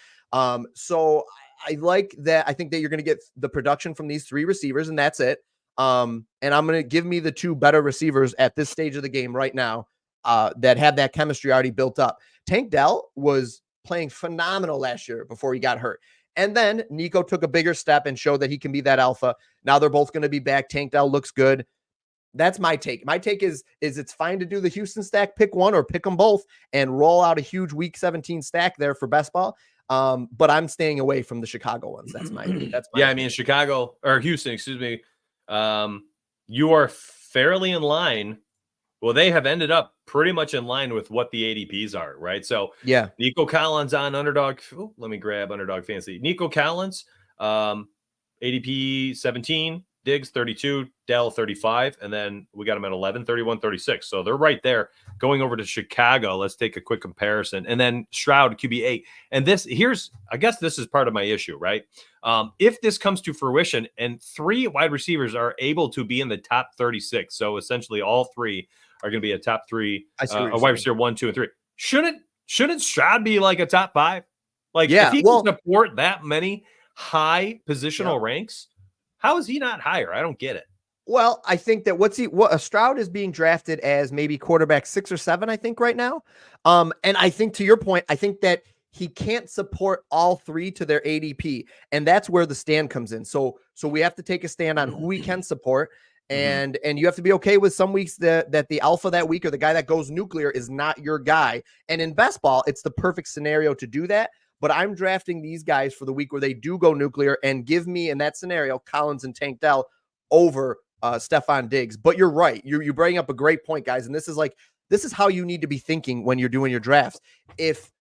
So I like that. I think that you're going to get the production from these 3 receivers, and that's it. And I'm going to give me the 2 better receivers at this stage of the game right now that have that chemistry already built up. Tank Dell was playing phenomenal last year before he got hurt. And then Nico took a bigger step and showed that he can be that alpha. Now they're both going to be back. Tank Dell looks good. That's my take. My take is it's fine to do the Houston stack, pick one or pick them both and roll out a huge week 17 stack there for best ball. But I'm staying away from the Chicago ones. That's my yeah. opinion. I mean, Chicago or Houston, excuse me. You are fairly in line. Well, they have ended up pretty much in line with what the ADPs are, right? So yeah, Nico Collins on Underdog. Ooh, let me grab Underdog Fantasy. Nico Collins, ADP 17, Diggs 32, Dell 35, and then we got him at 11, 31, 36. So they're right there. Going over to Chicago, let's take a quick comparison. And then Stroud, QB8. And I guess this is part of my issue, right? If this comes to fruition and 3 wide receivers are able to be in the top 36, so essentially all 3 are going to be a top 3, a wide receiver 1, 2, and 3. Shouldn't Stroud be like a top 5? Like, if he can support that many high positional ranks, how is he not higher? I don't get it. Well, I think that Stroud is being drafted as maybe quarterback 6 or 7, I think right now. And I think to your point, I think that he can't support all 3 to their ADP. And that's where the stand comes in. So we have to take a stand on who he can support. And you have to be okay with some weeks that the alpha that week or the guy that goes nuclear is not your guy. And in best ball, it's the perfect scenario to do that. But I'm drafting these guys for the week where they do go nuclear and give me, in that scenario, Collins and Tank Dell over Stephon Diggs. But you're right. You bring up a great point, guys. And this is how you need to be thinking when you're doing your drafts. If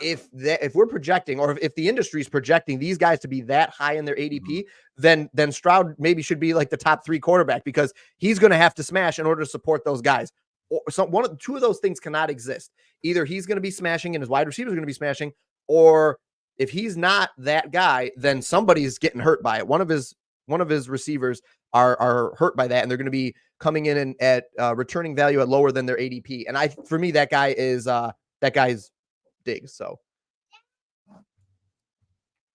we're projecting, or if the industry is projecting these guys to be that high in their ADP, then Stroud maybe should be like the top 3 quarterback, because he's going to have to smash in order to support those guys. Or two of those things cannot exist. Either he's going to be smashing and his wide receivers are going to be smashing, or if he's not that guy, then somebody's getting hurt by it. One of his receivers are hurt by that, and they're going to be coming in and at returning value at lower than their ADP. And for me, that guy's Diggs. So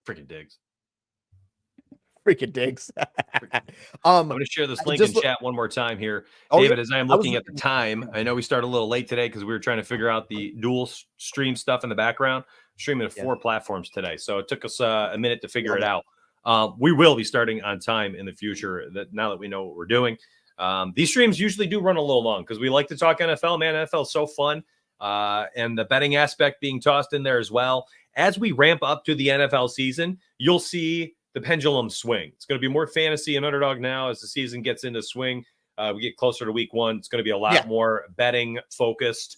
freaking Diggs. I'm going to share this link in chat one more time here. David, as I'm looking at the time, I know we started a little late today because we were trying to figure out the dual stream stuff in the background. Streaming to 4 platforms today, so it took us a minute to figure it out. We will be starting on time in the future. Now that we know what we're doing, these streams usually do run a little long because we like to talk NFL. Man, NFL is so fun, and the betting aspect being tossed in there as well. As we ramp up to the NFL season, you'll see the pendulum swing. It's going to be more fantasy and underdog now as the season gets into swing. We get closer to week 1. It's going to be a lot more betting focused.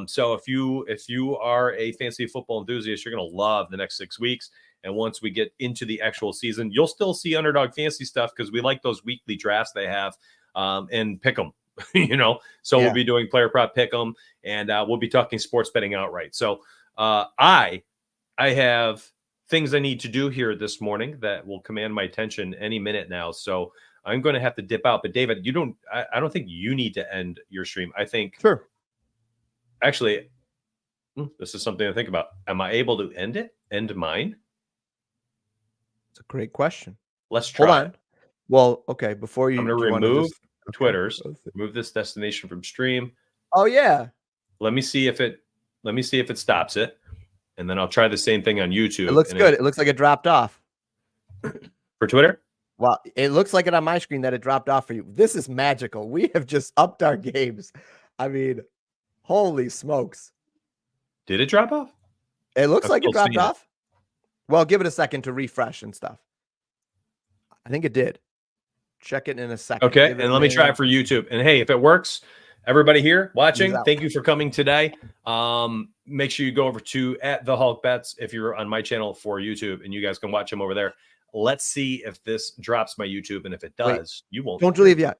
So if you are a fantasy football enthusiast, you're going to love the next 6 weeks. And once we get into the actual season, you'll still see Underdog Fantasy stuff because we like those weekly drafts they have, and pick them, So we'll be doing player prop pick them, and we'll be talking sports betting outright. So I have things I need to do here this morning that will command my attention any minute now. So I'm going to have to dip out. But David, I don't think you need to end your stream. I think sure. Actually, this is something to think about. Am I able to end mine? It's a great question. Let's try. Hold on. Well, okay. Before I'm going to remove Twitter's, remove this destination from stream. Oh yeah. Let me see if it stops it, and then I'll try the same thing on YouTube. It looks good. It looks like it dropped off for Twitter. Well, it looks like it on my screen that it dropped off for you. This is magical. We have just upped our games. I mean, holy smokes. Did it drop off? It looks like it dropped off. Well, give it a second to refresh and stuff. I think it did. Check it in a second. Okay, and let me try it for YouTube. And hey, if it works, everybody here watching, thank you for coming today. Make sure you go over to @the_HulkBets if you're on my channel for YouTube, and you guys can watch them over there. Let's see if this drops my YouTube, and if it does, you won't. Don't leave yet.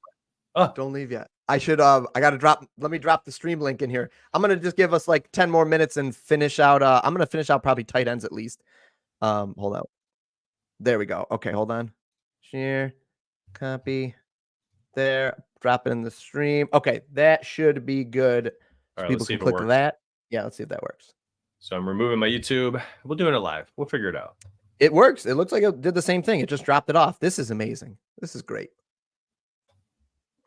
Don't leave yet. I should I gotta let me drop the stream link in here. I'm gonna just give us like 10 more minutes and finish out. I'm gonna finish out probably tight ends at least. Hold out. There we go. Okay, hold on. Share, copy, there. Drop it in the stream. Okay, that should be good. All right, People let's see can if it click works. that. Yeah, let's see if that works. So I'm removing my YouTube. We'll do it live. We'll figure it out. It works. It looks like it did the same thing. It just dropped it off. This is amazing. This is great.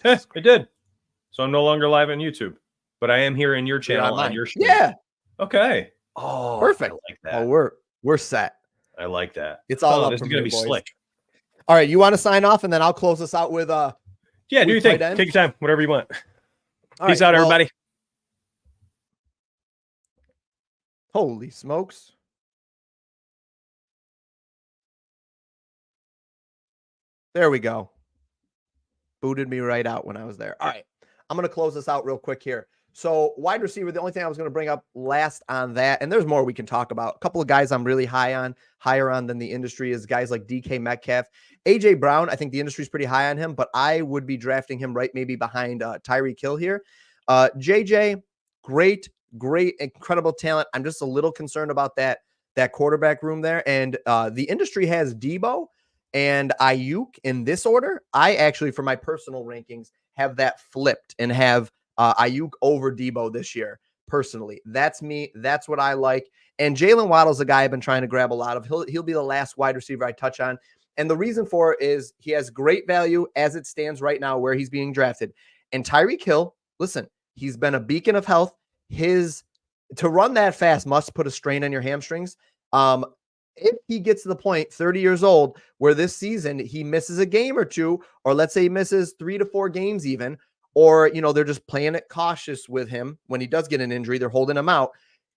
It did. So I'm no longer live on YouTube, but I am here in your You're channel on on your stream. Yeah. Okay. Oh, perfect. I like that. Oh, we're set. I like that. It's all up this from is gonna here, be boys. slick. All right, you want to sign off, and then I'll close us out with yeah, do your thing. tight end? Take your time, whatever you want. All Peace right, out, well, everybody. Holy smokes. There we go. Booted me right out when I was there. All right, I'm going to close this out real quick here. So wide receiver, the only thing I was going to bring up last on that, and there's more we can talk about. A couple of guys I'm really higher on than the industry is guys like DK Metcalf. AJ Brown, I think the industry is pretty high on him, but I would be drafting him right maybe behind Tyreek Hill here. JJ, great, incredible talent. I'm just a little concerned about that quarterback room there. And the industry has Debo and Ayuk in this order. I actually, for my personal rankings, have that flipped and have Ayuk over Debo this year. Personally, that's me. That's what I like. And Jalen Waddle's a guy I've been trying to grab a lot of. He'll be the last wide receiver I touch on. And the reason for it is he has great value as it stands right now where he's being drafted. And Tyreek Hill, listen, he's been a beacon of health. To run that fast must put a strain on your hamstrings. If he gets to the point, 30 years old, where this season he misses a game or two, or let's say he misses 3 to 4 games even, or, they're just playing it cautious with him when he does get an injury, they're holding him out.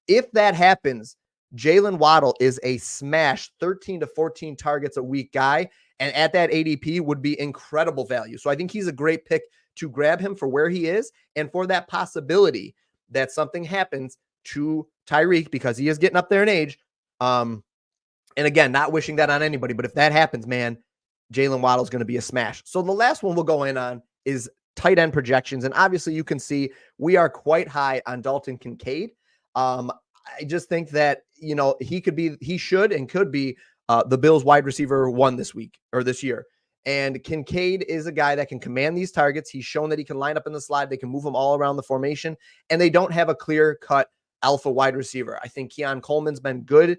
If that happens, Jalen Waddle is a smash 13 to 14 targets a week guy. And at that ADP would be incredible value. So I think he's a great pick to grab him for where he is and for that possibility that something happens to Tyreek because he is getting up there in age. And again, not wishing that on anybody, but if that happens, man, Jalen Waddle is going to be a smash. So the last one we'll go in on is tight end projections. And obviously you can see we are quite high on Dalton Kincaid. I just think that, he should and could be the Bills wide receiver 1 this week or this year. And Kincaid is a guy that can command these targets. He's shown that he can line up in the slot. They can move him all around the formation, and they don't have a clear-cut alpha wide receiver. I think Keon Coleman's been good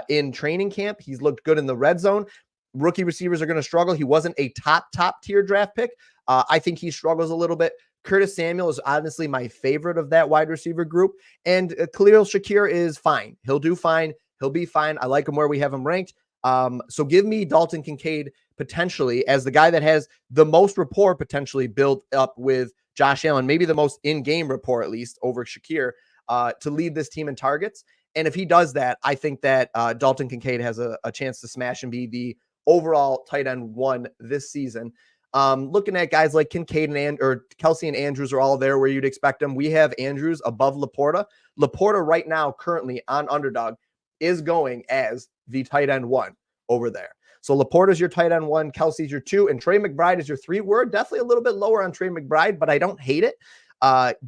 in training camp. He's looked good in the red zone. Rookie receivers are going to struggle. He wasn't a top tier draft pick. I think he struggles a little bit. Curtis Samuel is honestly my favorite of that wide receiver group. And Khalil Shakir is fine. He'll do fine. He'll be fine. I like him where we have him ranked. So give me Dalton Kincaid potentially as the guy that has the most rapport potentially built up with Josh Allen, maybe the most in-game rapport at least over Shakir to lead this team in targets. And if he does that, I think that Dalton Kincaid has a chance to smash and be the overall tight end 1 this season. Looking at guys like Kincaid or Kelsey and Andrews are all there where you'd expect them. We have Andrews above Laporta. Laporta right now, currently on Underdog, is going as the tight end 1 over there. So Laporta's your tight end 1, Kelsey's your 2, and Trey McBride is your 3. We're definitely a little bit lower on Trey McBride, but I don't hate it.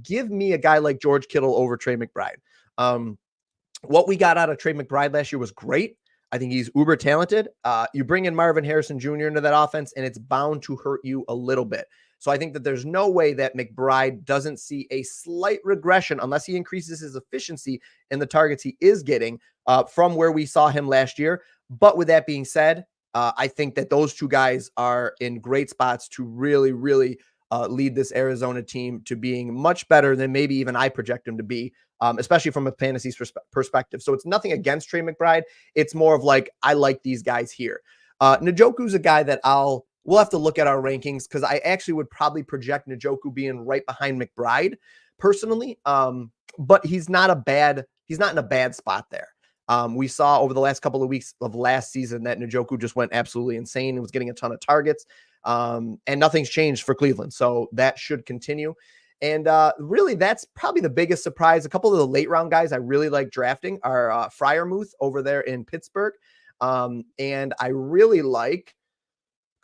Give me a guy like George Kittle over Trey McBride. What we got out of Trey McBride last year was great. I think he's uber talented. You bring in Marvin Harrison Jr. into that offense, and it's bound to hurt you a little bit. So I think that there's no way that McBride doesn't see a slight regression unless he increases his efficiency in the targets he is getting from where we saw him last year. But with that being said, I think that those two guys are in great spots to really, really lead this Arizona team to being much better than maybe even I project them to be, especially from a fantasy perspective. So it's nothing against Trey McBride. It's more of like, I like these guys here. Njoku's a guy that we'll have to look at our rankings because I actually would probably project Njoku being right behind McBride personally. But he's not in a bad spot there. We saw over the last couple of weeks of last season that Njoku just went absolutely insane and was getting a ton of targets. And nothing's changed for Cleveland. So that should continue. And really, that's probably the biggest surprise. A couple of the late round guys I really like drafting are Freiermuth over there in Pittsburgh. And I really like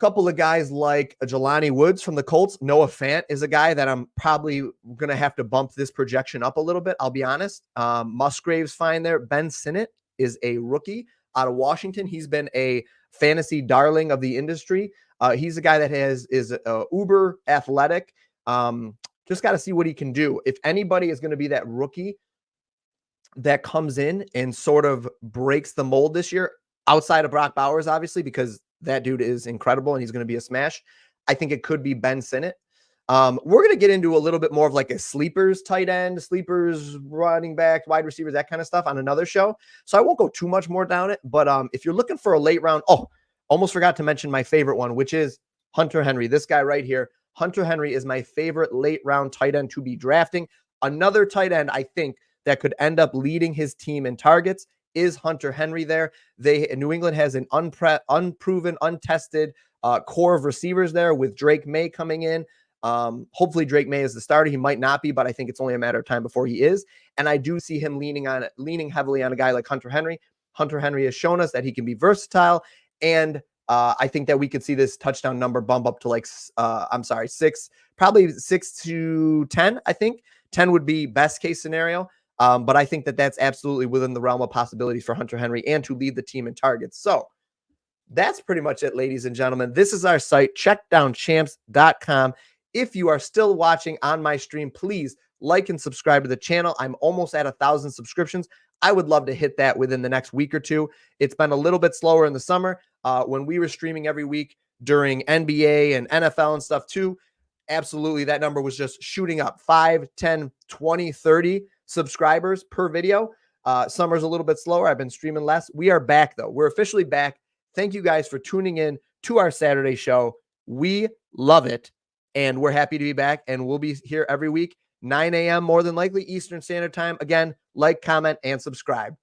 a couple of guys like Jelani Woods from the Colts. Noah Fant is a guy that I'm probably going to have to bump this projection up a little bit. I'll be honest. Musgrave's fine there. Ben Sinnott is a rookie. out of Washington. He's been a fantasy darling of the industry. He's a guy that is uber athletic. Just got to see what he can do. If anybody is going to be that rookie that comes in and sort of breaks the mold this year, outside of Brock Bowers, obviously, because that dude is incredible and he's going to be a smash, I think it could be Ben Sinnott. We're going to get into a little bit more of like a sleepers tight end, sleepers running back, wide receivers, that kind of stuff on another show. So I won't go too much more down it. But if you're looking for a late round, almost forgot to mention my favorite one, which is Hunter Henry. This guy right here. Hunter Henry is my favorite late round tight end to be drafting. Another tight end I think that could end up leading his team in targets is Hunter Henry there. New England has an unproven, untested core of receivers there with Drake May coming in. Hopefully Drake May is the starter. He might not be, but I think it's only a matter of time before he is. And I do see him leaning heavily on a guy like Hunter Henry. Hunter Henry has shown us that he can be versatile. And I think that we could see this touchdown number bump up to probably 6 to 10. I think 10 would be best case scenario. But I think that that's absolutely within the realm of possibilities for Hunter Henry and to lead the team in targets. So that's pretty much it, ladies and gentlemen. This is our site, checkdownchamps.com. If you are still watching on my stream, please like and subscribe to the channel. I'm almost at 1,000 subscriptions. I would love to hit that within the next week or two. It's been a little bit slower in the summer when we were streaming every week during NBA and NFL and stuff too. Absolutely, that number was just shooting up 5, 10, 20, 30 subscribers per video. Summer's a little bit slower. I've been streaming less. We are back, though. We're officially back. Thank you guys for tuning in to our Saturday show. We love it, and we're happy to be back, and we'll be here every week, 9 a.m. more than likely Eastern Standard Time. Again, like, comment, and subscribe.